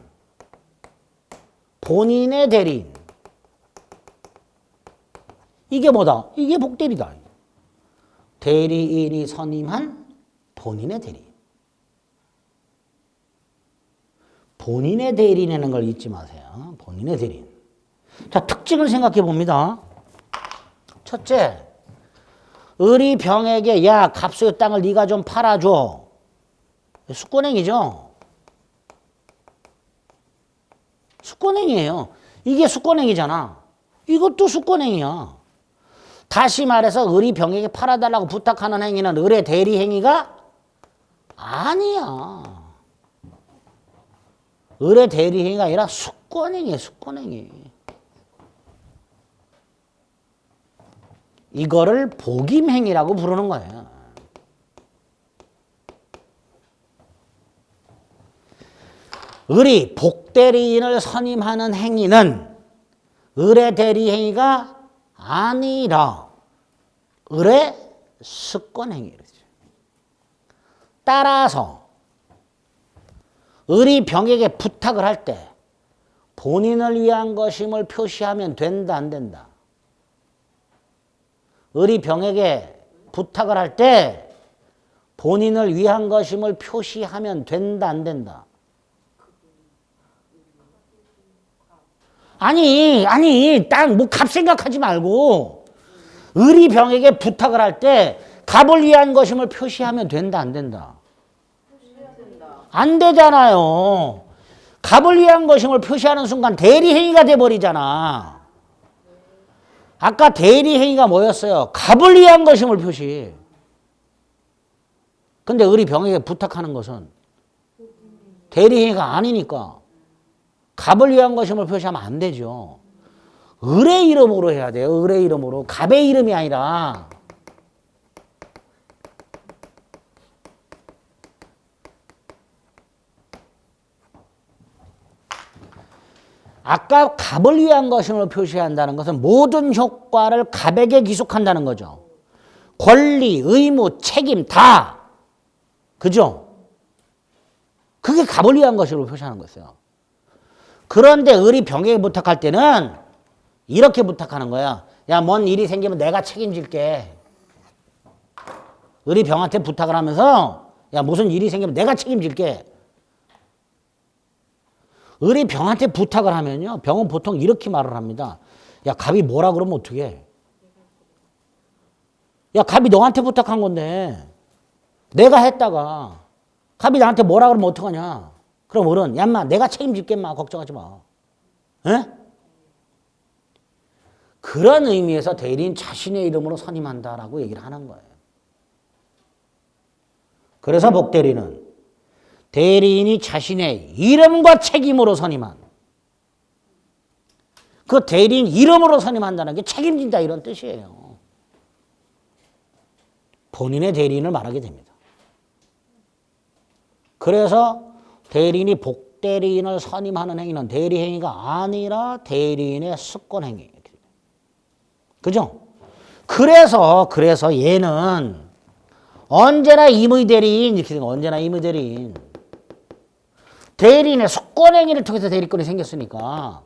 본인의 대리인. 이게 뭐다? 이게 복대리다. 대리인이 선임한 본인의 대리인. 본인의 대리인이라는 걸 잊지 마세요. 본인의 대리인. 자, 특징을 생각해 봅니다. 첫째, 을이 병에게 야, 갑수의 땅을 네가 좀 팔아줘. 수권행위죠. 수권행위예요. 이게 수권행위잖아. 이것도 수권행위야. 다시 말해서 을이 병에게 팔아달라고 부탁하는 행위는 을의 대리 행위가 아니야. 을의 대리 행위가 아니라 수권행위야. 수권행위. 이거를 복임행위라고 부르는 거예요. 을이 복대리인을 선임하는 행위는 을의 대리 행위가 아니라 을의 수권행위죠. 따라서 을이 병에게 부탁을 할 때 본인을 위한 것임을 표시하면 된다, 안 된다? 을이 병에게 부탁을 할 때 본인을 위한 것임을 표시하면 된다, 안 된다? 아니, 딱 뭐 값 생각하지 말고 을이 병에게 부탁을 할 때 갑을 위한 것임을 표시하면 된다, 안 된다? 안 되잖아요. 갑을 위한 것임을 표시하는 순간 대리행위가 돼버리잖아. 아까 대리행위가 뭐였어요? 갑을 위한 것임을 표시. 근데 을이 병에게 부탁하는 것은 대리행위가 아니니까 갑을 위한 것임을 표시하면 안 되죠. 을의 이름으로 해야 돼요. 을의 이름으로. 갑의 이름이 아니라. 아까 갑을 위한 것임을 표시한다는 것은 모든 효과를 갑에게 기속한다는 거죠. 권리, 의무, 책임 다. 그죠? 그게 갑을 위한 것임을 표시하는 거였어요. 그런데 을이 병에게 부탁할 때는 이렇게 부탁하는 거야. 야, 뭔 일이 생기면 내가 책임질게. 을이 병한테 부탁을 하면서 야, 무슨 일이 생기면 내가 책임질게. 을이 병한테 부탁을 하면요. 병은 보통 이렇게 말을 합니다. 야, 갑이 뭐라 그러면 어떡해? 야, 갑이 너한테 부탁한 건데 내가 했다가 갑이 나한테 뭐라 그러면 어떡하냐? 그럼 을은 야, 인마 내가 책임질게, 인마 걱정하지 마. 에? 그런 의미에서 대리인 자신의 이름으로 선임한다라고 얘기를 하는 거예요. 그래서 복대리는 대리인이 자신의 이름과 책임으로 선임한, 그 대리인 이름으로 선임한다는 게 책임진다 이런 뜻이에요. 본인의 대리인을 말하게 됩니다. 그래서 대리인이 복대리인을 선임하는 행위는 대리행위가 아니라 대리인의 습권행위. 그죠? 그래서 얘는 언제나 임의대리인 이렇게 된 거. 언제나 임의대리인. 대리인의 습권행위를 통해서 대리권이 생겼으니까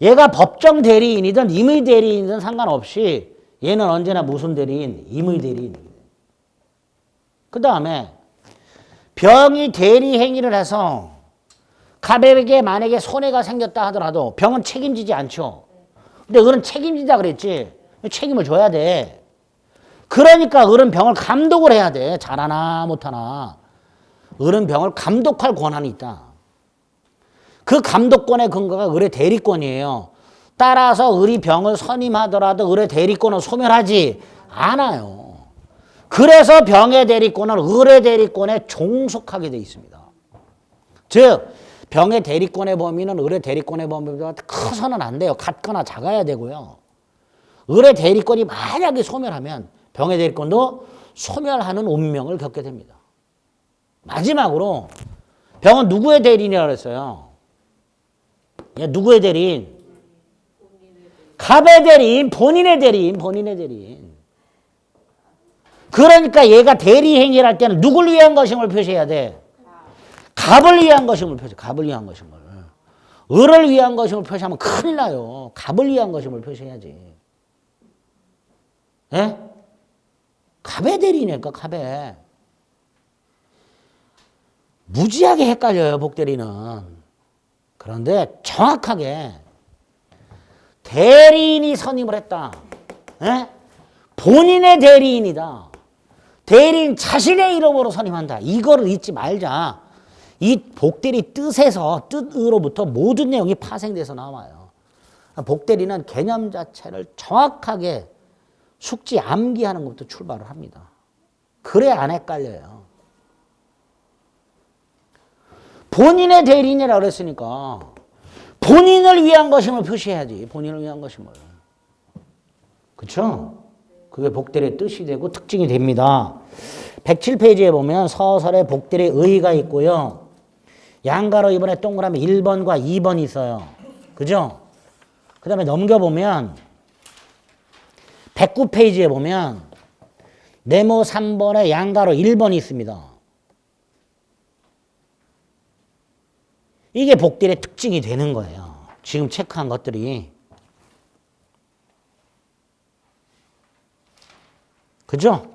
얘가 법정 대리인이든 임의대리인이든 상관없이 얘는 언제나 무슨 대리인? 임의대리인. 그 다음에 병이 대리행위를 해서 갑에게 만약에 손해가 생겼다 하더라도 병은 책임지지 않죠. 근데 을은 책임지자 그랬지. 책임을 져야 돼. 그러니까 을은 병을 감독을 해야 돼. 잘하나 못하나. 을은 병을 감독할 권한이 있다. 그 감독권의 근거가 을의 대리권이에요. 따라서 을이 병을 선임하더라도 을의 대리권은 소멸하지 않아요. 그래서 병의 대리권은 을의 대리권에 종속하게 돼 있습니다. 즉 병의 대리권의 범위는 을의 대리권의 범위보다 커서는 안 돼요. 같거나 작아야 되고요. 을의 대리권이 만약에 소멸하면 병의 대리권도 소멸하는 운명을 겪게 됩니다. 마지막으로 병은 누구의 대리인이라고 했어요? 누구의 대리인? 갑의 대리인, 본인의 대리인. 그러니까 얘가 대리행위를 할 때는 누굴 위한 것임을 표시해야 돼? 갑을 위한 것임을 표시. 갑을 위한 것임을. 을을 위한 것임을 표시하면 큰일 나요. 갑을 위한 것임을 표시해야지. 예? 갑의 대리니까 갑의. 무지하게 헷갈려요, 복대리는. 그런데 정확하게 대리인이 선임을 했다. 예? 본인의 대리인이다. 대리인 자신의 이름으로 선임한다. 이거를 잊지 말자. 이 복대리 뜻으로부터 모든 내용이 파생돼서 나와요. 복대리는 개념 자체를 정확하게 숙지 암기하는 것부터 출발을 합니다. 그래 안 헷갈려요. 본인의 대리인이라고 그랬으니까 본인을 위한 것임을 표시해야지. 본인을 위한 것임을. 그렇죠? 그게 복대리의 뜻이 되고 특징이 됩니다. 107페이지에 보면 서설에 복대리의 의의가 있고요. 양가로 이번에 동그라미 1번과 2번이 있어요. 그죠? 그 다음에 넘겨보면 109페이지에 보면 네모 3번에 양가로 1번이 있습니다. 이게 복대리의 특징이 되는 거예요. 지금 체크한 것들이. 그죠?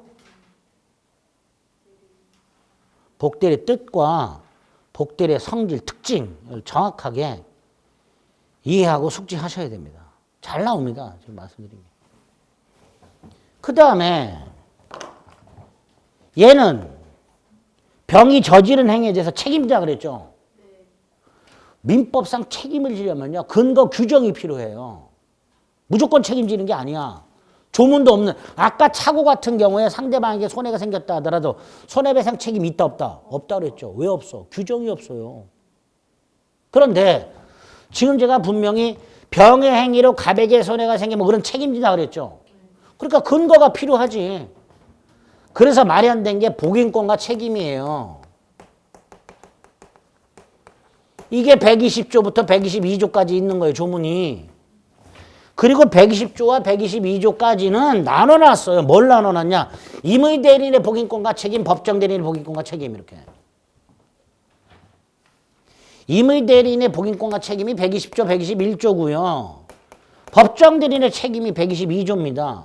복대리의 뜻과 복대리의 성질, 특징을 정확하게 이해하고 숙지하셔야 됩니다. 잘 나옵니다. 지금 말씀드린 게. 그 다음에 얘는 병이 저지른 행위에 대해서 책임지자 그랬죠. 민법상 책임을 지려면요. 근거 규정이 필요해요. 무조건 책임지는 게 아니야. 조문도 없는. 아까 차고 같은 경우에 상대방에게 손해가 생겼다 하더라도 손해배상 책임이 있다 없다? 없다 그랬죠. 왜 없어? 규정이 없어요. 그런데 지금 제가 분명히 병의 행위로 갑에게 손해가 생기면 그런 책임지다 그랬죠. 그러니까 근거가 필요하지. 그래서 마련된 게 복인권과 책임이에요. 이게 120조부터 122조까지 있는 거예요. 조문이. 그리고 120조와 122조까지는 나눠놨어요. 뭘 나눠놨냐? 임의대리인의 복인권과 책임, 법정대리인의 복인권과 책임 이렇게. 임의대리인의 복인권과 책임이 120조, 121조고요. 법정대리인의 책임이 122조입니다.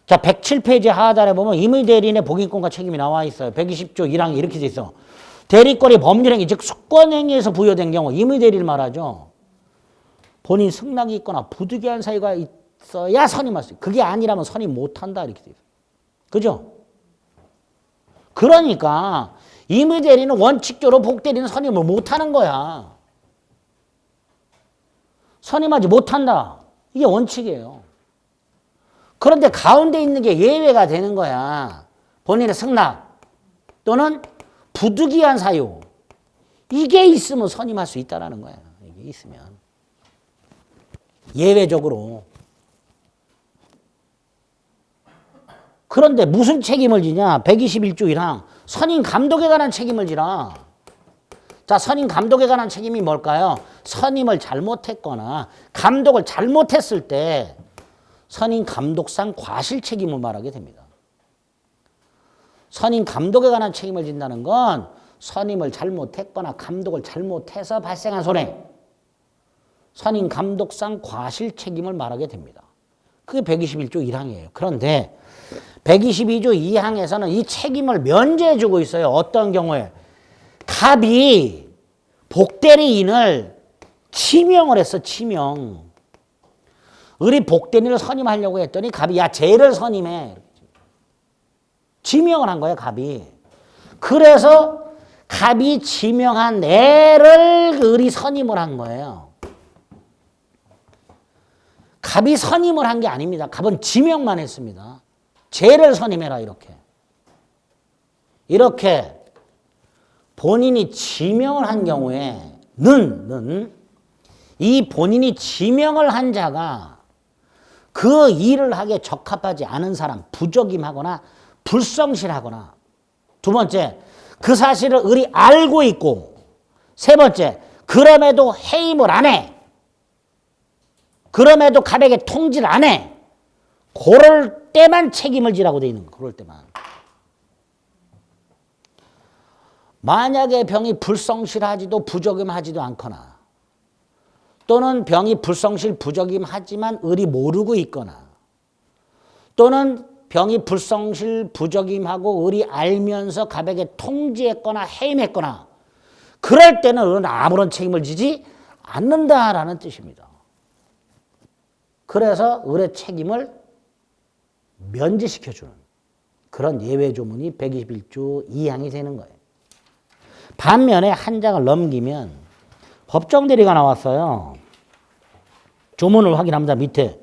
자, 107페이지 하단에 보면 임의대리인의 복인권과 책임이 나와 있어요. 120조 1항 이렇게 돼 있어. 대리권이 법률행위, 즉 수권행위에서 부여된 경우 임의대리를 말하죠. 본인 승낙이 있거나 부득이한 사유가 있어야 선임할 수 있어요. 그게 아니라면 선임 못한다 이렇게 돼 있어요. 그죠? 그러니까 임의대리는 원칙적으로 복대리는 선임을 못하는 거야. 선임하지 못한다. 이게 원칙이에요. 그런데 가운데 있는 게 예외가 되는 거야. 본인의 승낙 또는 부득이한 사유. 이게 있으면 선임할 수 있다는 거야. 이게 있으면. 예외적으로. 그런데 무슨 책임을 지냐? 121조 1항. 선임 감독에 관한 책임을 지라. 자, 선임 감독에 관한 책임이 뭘까요? 선임을 잘못했거나 감독을 잘못했을 때 선임 감독상 과실 책임을 말하게 됩니다. 선임 감독에 관한 책임을 진다는 건 선임을 잘못했거나 감독을 잘못해서 발생한 손해, 선임 감독상 과실 책임을 말하게 됩니다. 그게 121조 1항이에요. 그런데 122조 2항에서는 이 책임을 면제해 주고 있어요. 어떤 경우에? 갑이 복대리인을 지명을 했어. 지명. 우리 복대리인을 선임하려고 했더니 갑이 야 쟤를 선임해. 지명을 한 거야 갑이. 그래서 갑이 지명한 애를 을이 선임을 한 거예요. 갑이 선임을 한 게 아닙니다. 갑은 지명만 했습니다. 쟤를 선임해라 이렇게. 이렇게 본인이 지명을 한 경우에는 이 본인이 지명을 한 자가 그 일을 하기에 적합하지 않은 사람, 부적임하거나 불성실하거나, 두 번째, 그 사실을 을이 알고 있고, 세 번째, 그럼에도 해임을 안 해. 그럼에도 갑에게 통지를 안 해. 그럴 때만 책임을 지라고 돼 있는 거예요. 그럴 때만. 만약에 병이 불성실하지도 부적임하지도 않거나 또는 병이 불성실 부적임하지만 을이 모르고 있거나 또는 병이 불성실 부적임하고 을이 알면서 갑에게 통지했거나 해임했거나 그럴 때는 을은 아무런 책임을 지지 않는다라는 뜻입니다. 그래서 을의 책임을 면제시켜주는 그런 예외 조문이 121조 2항이 되는 거예요. 반면에 한 장을 넘기면 법정대리가 나왔어요. 조문을 확인합니다. 밑에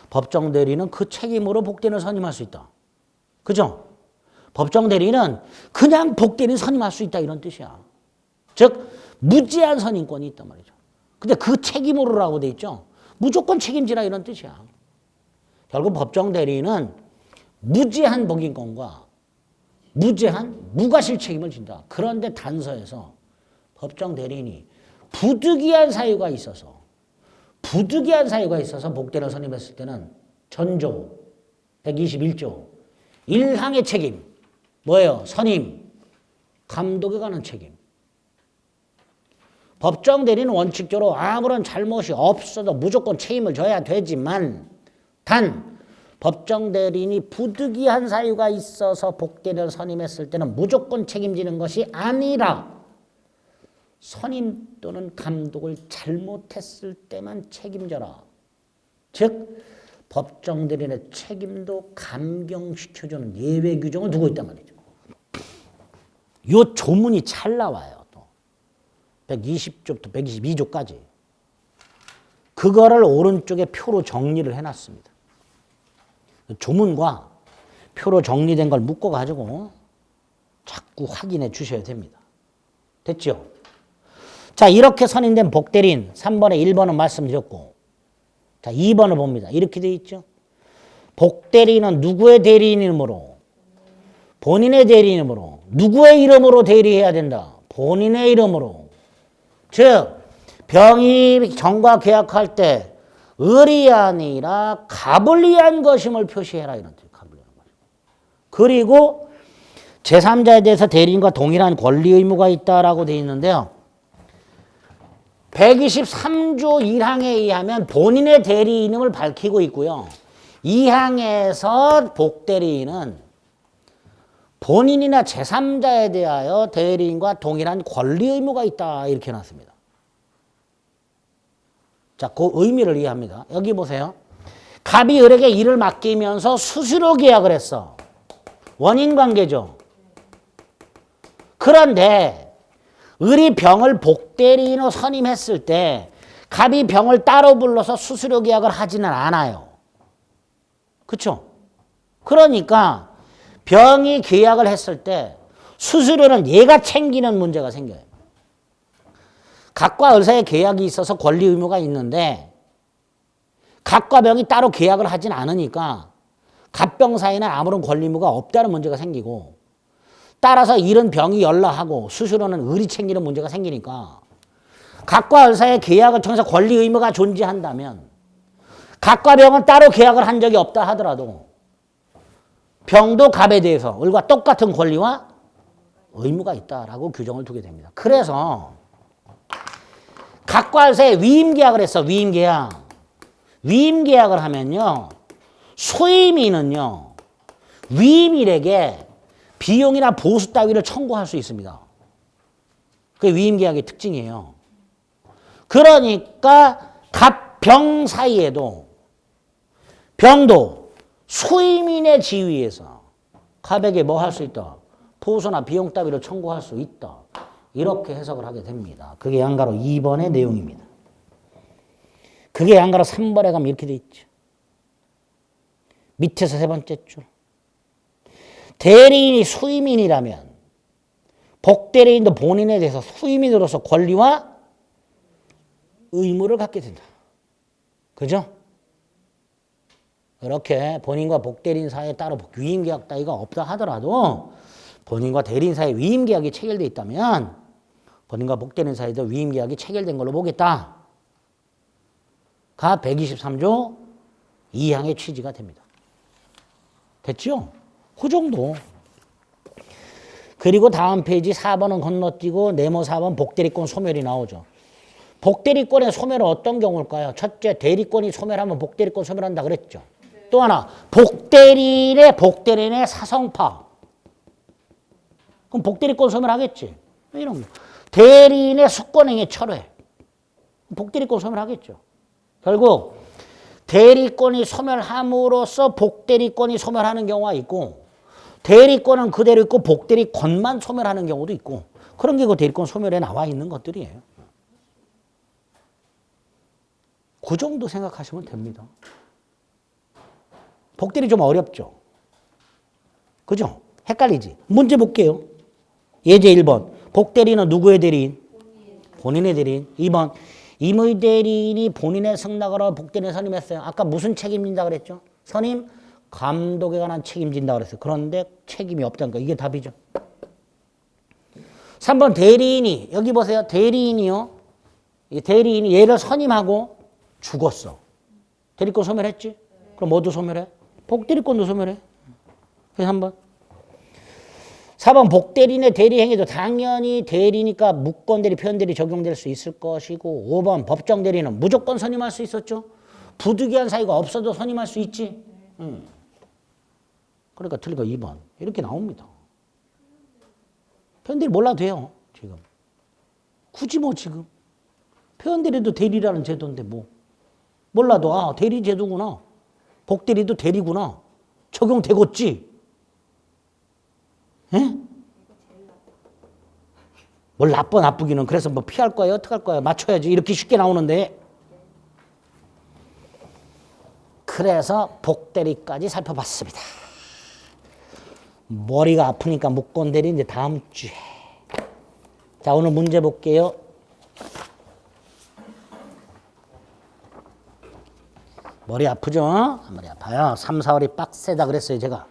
법정대리는 그 책임으로 복대리인을 선임할 수 있다. 그죠? 법정대리는 그냥 복대리인 선임할 수 있다 이런 뜻이야. 즉 무제한 선임권이 있단 말이죠. 근데 그 책임으로라고 돼 있죠. 무조건 책임지라 이런 뜻이야. 결국 법정대리인은 무제한 복인권과 무제한 무과실 책임을 진다. 그런데 단서에서 법정대리인이 부득이한 사유가 있어서 복대리인을 선임했을 때는 전조 121조 1항의 책임 뭐예요? 선임, 감독에 관한 책임. 법정대리인은 원칙적으로 아무런 잘못이 없어도 무조건 책임을 져야 되지만 단 법정대리인이 부득이한 사유가 있어서 복대리인을 선임했을 때는 무조건 책임지는 것이 아니라 선임 또는 감독을 잘못했을 때만 책임져라. 즉 법정대리인의 책임도 감경시켜주는 예외 규정을 두고 있단 말이죠. 이 조문이 잘 나와요. 또 120조부터 122조까지. 그거를 오른쪽에 표로 정리를 해놨습니다. 조문과 표로 정리된 걸 묶어가지고 자꾸 확인해 주셔야 됩니다. 됐죠? 자, 이렇게 선임된 복대리인 3번에 1번은 말씀드렸고 자, 2번을 봅니다. 이렇게 되어 있죠. 복대리인은 누구의 대리인이므로? 본인의 대리인이므로. 누구의 이름으로 대리해야 된다? 본인의 이름으로. 즉 병이 정과 계약할 때 을이 아니라 갑을 위한 것임을 표시해라 이런 뜻. 갑을 위한 것. 그리고 제3자에 대해서 대리인과 동일한 권리 의무가 있다라고 되어 있는데요. 123조 1항에 의하면 본인의 대리인임을 밝히고 있고요. 2항에서 복대리인은 본인이나 제3자에 대하여 대리인과 동일한 권리 의무가 있다 이렇게 해놨습니다. 자, 그 의미를 이해합니다. 여기 보세요. 갑이 을에게 일을 맡기면서 수수료 계약을 했어. 원인 관계죠. 그런데 을이 병을 복대리인으로 선임했을 때 갑이 병을 따로 불러서 수수료 계약을 하지는 않아요. 그렇죠? 그러니까 병이 계약을 했을 때 수수료는 얘가 챙기는 문제가 생겨요. 갑과 을 사이에 계약이 있어서 권리 의무가 있는데 갑과 병이 따로 계약을 하진 않으니까 갑병 사이에는 아무런 권리 의무가 없다는 문제가 생기고 따라서 이런 병이 연락하고 수술하는 의리 챙기는 문제가 생기니까 갑과 을 사이의 계약을 통해서 권리 의무가 존재한다면 갑과 병은 따로 계약을 한 적이 없다 하더라도 병도 갑에 대해서 을과 똑같은 권리와 의무가 있다라고 규정을 두게 됩니다. 그래서 갑과 을 사이에 위임계약을 했어. 위임계약. 위임계약을 하면요. 소임인은요. 위임일에게 비용이나 보수 따위를 청구할 수 있습니다. 그게 위임계약의 특징이에요. 그러니까 갑, 병 사이에도 병도 소임인의 지위에서 갑에게 뭐 할 수 있다? 보수나 비용 따위를 청구할 수 있다. 이렇게 해석을 하게 됩니다. 그게 양가로 2번의 내용입니다. 그게 양가로 3번에 가면 이렇게 돼 있죠. 밑에서 세 번째 줄. 대리인이 수임인이라면 복대리인도 본인에 대해서 수임인으로서 권리와 의무를 갖게 된다. 그죠? 이렇게 본인과 복대리인 사이에 따로 위임계약 따위가 없다 하더라도 본인과 대리인 사이에 위임계약이 체결되어 있다면 본인과 복대리인 사이에도 위임계약이 체결된 걸로 보겠다. 가 123조 2항의 취지가 됩니다. 됐죠? 그 정도. 그리고 다음 페이지 4번은 건너뛰고 네모 4번 복대리권 소멸이 나오죠. 복대리권의 소멸은 어떤 경우일까요? 첫째, 대리권이 소멸하면 복대리권 소멸한다 그랬죠. 또 하나, 복대리인의 사성파. 그럼 복대리권 소멸하겠지. 이런 거. 대리인의 수권행위 철회. 복대리권 소멸하겠죠. 결국 대리권이 소멸함으로써 복대리권이 소멸하는 경우가 있고 대리권은 그대로 있고 복대리권만 소멸하는 경우도 있고 그런 게 그 대리권 소멸에 나와 있는 것들이에요. 그 정도 생각하시면 됩니다. 복대리 좀 어렵죠? 그죠? 헷갈리지? 문제 볼게요. 예제 1번. 복대리는 누구의 대리인? 본인의 대리인. 2번. 임의 대리인이 본인의 승낙으로 복대리인 선임했어요. 아까 무슨 책임진다 그랬죠? 선임, 감독에 관한 책임진다 그랬어요. 그런데 책임이 없다니까 이게 답이죠. 3번 대리인이 여기 보세요. 대리인이요. 이 대리인이 얘를 선임하고 죽었어. 대리권 소멸했지? 그럼 뭐도 소멸해? 복대리권도 소멸해. 그래서 3번. 4번 복대리인의 대리행위도 당연히 대리니까 무권대리, 표현대리 적용될 수 있을 것이고 5번 법정대리는 무조건 선임할 수 있었죠. 부득이한 사유가 없어도 선임할 수 있지. 그러니까 틀린 거 2번. 이렇게 나옵니다. 표현대리 몰라도 돼요. 지금. 굳이 뭐 지금. 표현대리도 대리라는 제도인데 뭐. 몰라도 아 대리 제도구나. 복대리도 대리구나. 적용되겠지. 예? 뭘 나빠 나쁘기는 그래서 뭐 피할 거야 어떻게 할 거야 맞춰야지 이렇게 쉽게 나오는데 그래서 복대리까지 살펴봤습니다. 머리가 아프니까 무권대리 이제 다음 주에 자 오늘 문제 볼게요. 머리 아프죠? 머리 아파요. 3, 4월이 빡세다 그랬어요 제가.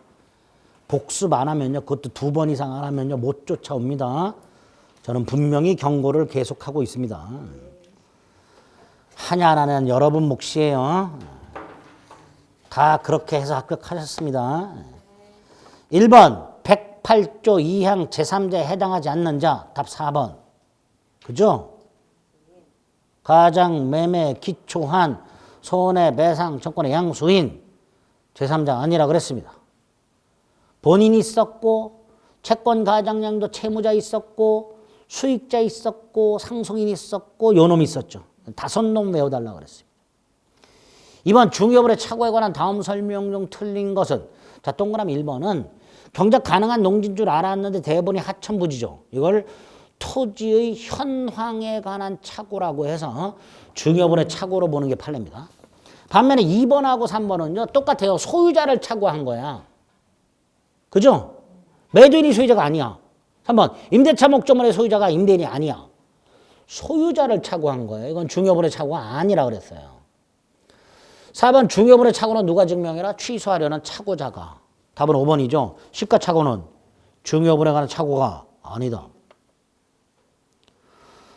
복습 안 하면요. 그것도 2번 이상 안 하면요. 못 쫓아옵니다. 저는 분명히 경고를 계속하고 있습니다. 하나하나는 여러분 몫이에요. 다 그렇게 해서 합격하셨습니다. 1번 108조 2항 제3자에 해당하지 않는 자 답 4번. 그죠? 가장, 매매, 기초한, 손해, 배상, 청권의 양수인 제3자 아니라 그랬습니다. 본인이 있었고 채권 가장량도 채무자 있었고 수익자 있었고 상속인 있었고 요놈 있었죠. 5놈 외워달라고 그랬습니다. 이번 중요물의 착오에 관한 다음 설명 중 틀린 것은 자 동그라미 1번은 경작 가능한 농지인 줄 알았는데 대본이 하천부지죠. 이걸 토지의 현황에 관한 착오라고 해서 중요물의 착오로 보는 게 판례입니다. 반면에 2번하고 3번은요 똑같아요. 소유자를 착오한 거야. 그죠? 매도인이 소유자가 아니야. 3번 임대차 목적물의 소유자가 임대인이 아니야. 소유자를 착오한 거예요. 이건 중요물의 착오가 아니라 그랬어요. 4번 중요분의 착오는 누가 증명해라? 취소하려는 착오자가. 답은 5번이죠. 시가착오는 중요분에 관한 착오가 아니다.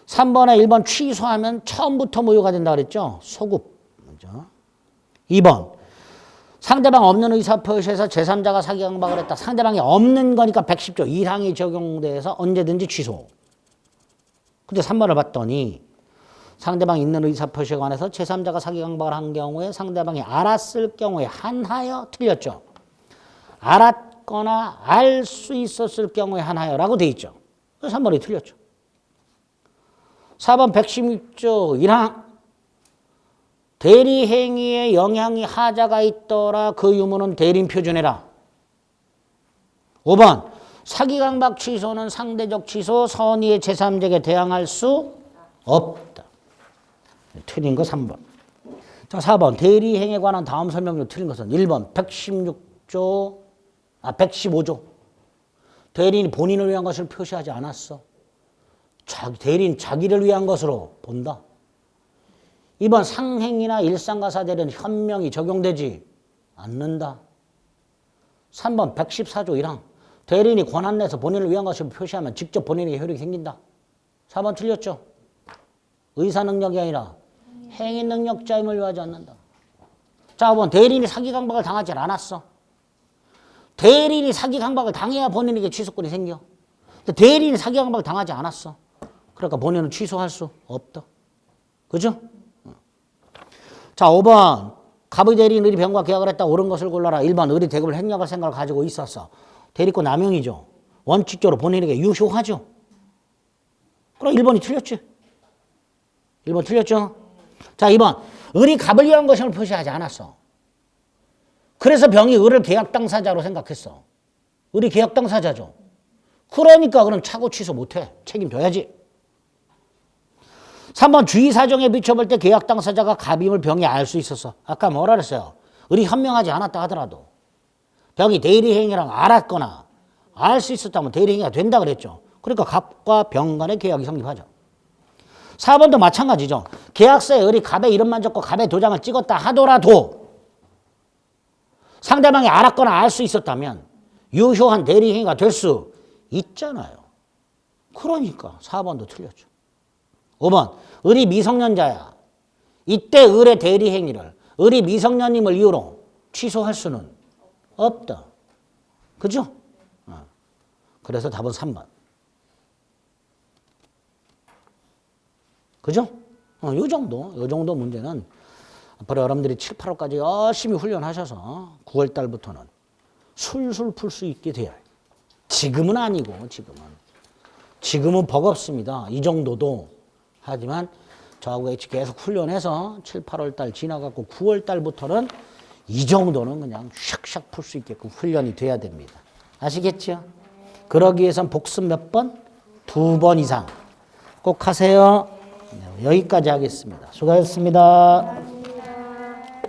3번에 1번 취소하면 처음부터 무효가 된다 그랬죠? 소급. 먼저. 2번 상대방 없는 의사표시에서 제3자가 사기 강박을 했다. 상대방이 없는 거니까 110조 1항이 적용돼서 언제든지 취소. 근데 3번을 봤더니 상대방이 있는 의사표시에 관해서 제3자가 사기 강박을 한 경우에 상대방이 알았을 경우에 한하여 틀렸죠. 알았거나 알 수 있었을 경우에 한하여라고 돼 있죠. 그래서 3번이 틀렸죠. 4번 116조 1항 대리행위에 영향이 하자가 있더라. 그 유무는 대리인 표준해라. 5번 사기강박 취소는 상대적 취소 선의의 제3자에게 대항할 수 없다. 틀린 거 3번. 자, 4번 대리행위에 관한 다음 설명으로 틀린 것은 1번 115조 대리인이 본인을 위한 것을 표시하지 않았어. 대리인 자기를 위한 것으로 본다. 2번 상행이나 일상가사 대리는 현명이 적용되지 않는다. 3번 114조 1항 대리인이 권한 내에서 본인을 위한 것을 표시하면 직접 본인에게 효력이 생긴다. 4번 틀렸죠. 의사능력이 아니라 행위능력자임을 요하지 않는다. 자, 5번 대리인이 사기 강박을 당하지 않았어. 대리인이 사기 강박을 당해야 본인에게 취소권이 생겨. 근데 대리인이 사기 강박을 당하지 않았어. 그러니까 본인은 취소할 수 없다. 그죠? 자, 5번 갑의 대리인 의리 병과 계약을 했다. 옳은 것을 골라라. 1번 의리 대급을 횡령할 생각을 가지고 있었어. 대리권 남용이죠. 원칙적으로 본인에게 유효하죠. 그럼 1번이 틀렸지. 1번 틀렸죠. 자, 2번 의리 갑을 위한 것임을 표시하지 않았어. 그래서 병이 의를 계약 당사자로 생각했어. 의리 계약 당사자죠. 그러니까 그럼 착오 취소 못해. 책임져야지. 3번 주의 사정에 비춰볼 때 계약 당사자가 갑임을 병이 알 수 있었어. 아까 뭐라 그랬어요? 의리 현명하지 않았다 하더라도 병이 대리행위랑 알았거나 알 수 있었다면 대리행위가 된다 그랬죠. 그러니까 갑과 병 간의 계약이 성립하죠. 4번도 마찬가지죠. 계약서에 의리 갑의 이름만 적고 갑의 도장을 찍었다 하더라도 상대방이 알았거나 알 수 있었다면 유효한 대리행위가 될 수 있잖아요. 그러니까 4번도 틀렸죠. 5번 의리 미성년자야. 이때 의뢰 대리행위를 의리 미성년임을 이유로 취소할 수는 없다. 그죠? 그래서 답은 3번. 그죠? 요 정도 문제는 앞으로 여러분들이 7, 8월까지 열심히 훈련하셔서 9월 달부터는 술술 풀 수 있게 돼요. 지금은 아니고, 지금은 버겁습니다. 이 정도도. 하지만 저하고 같이 계속 훈련해서 7, 8월 달 지나갔고 9월 달부터는 이 정도는 그냥 샥샥 풀 수 있게끔 훈련이 돼야 됩니다. 아시겠죠? 그러기 위해선 복습 몇 번? 2번 이상 꼭 하세요. 여기까지 하겠습니다. 수고하셨습니다.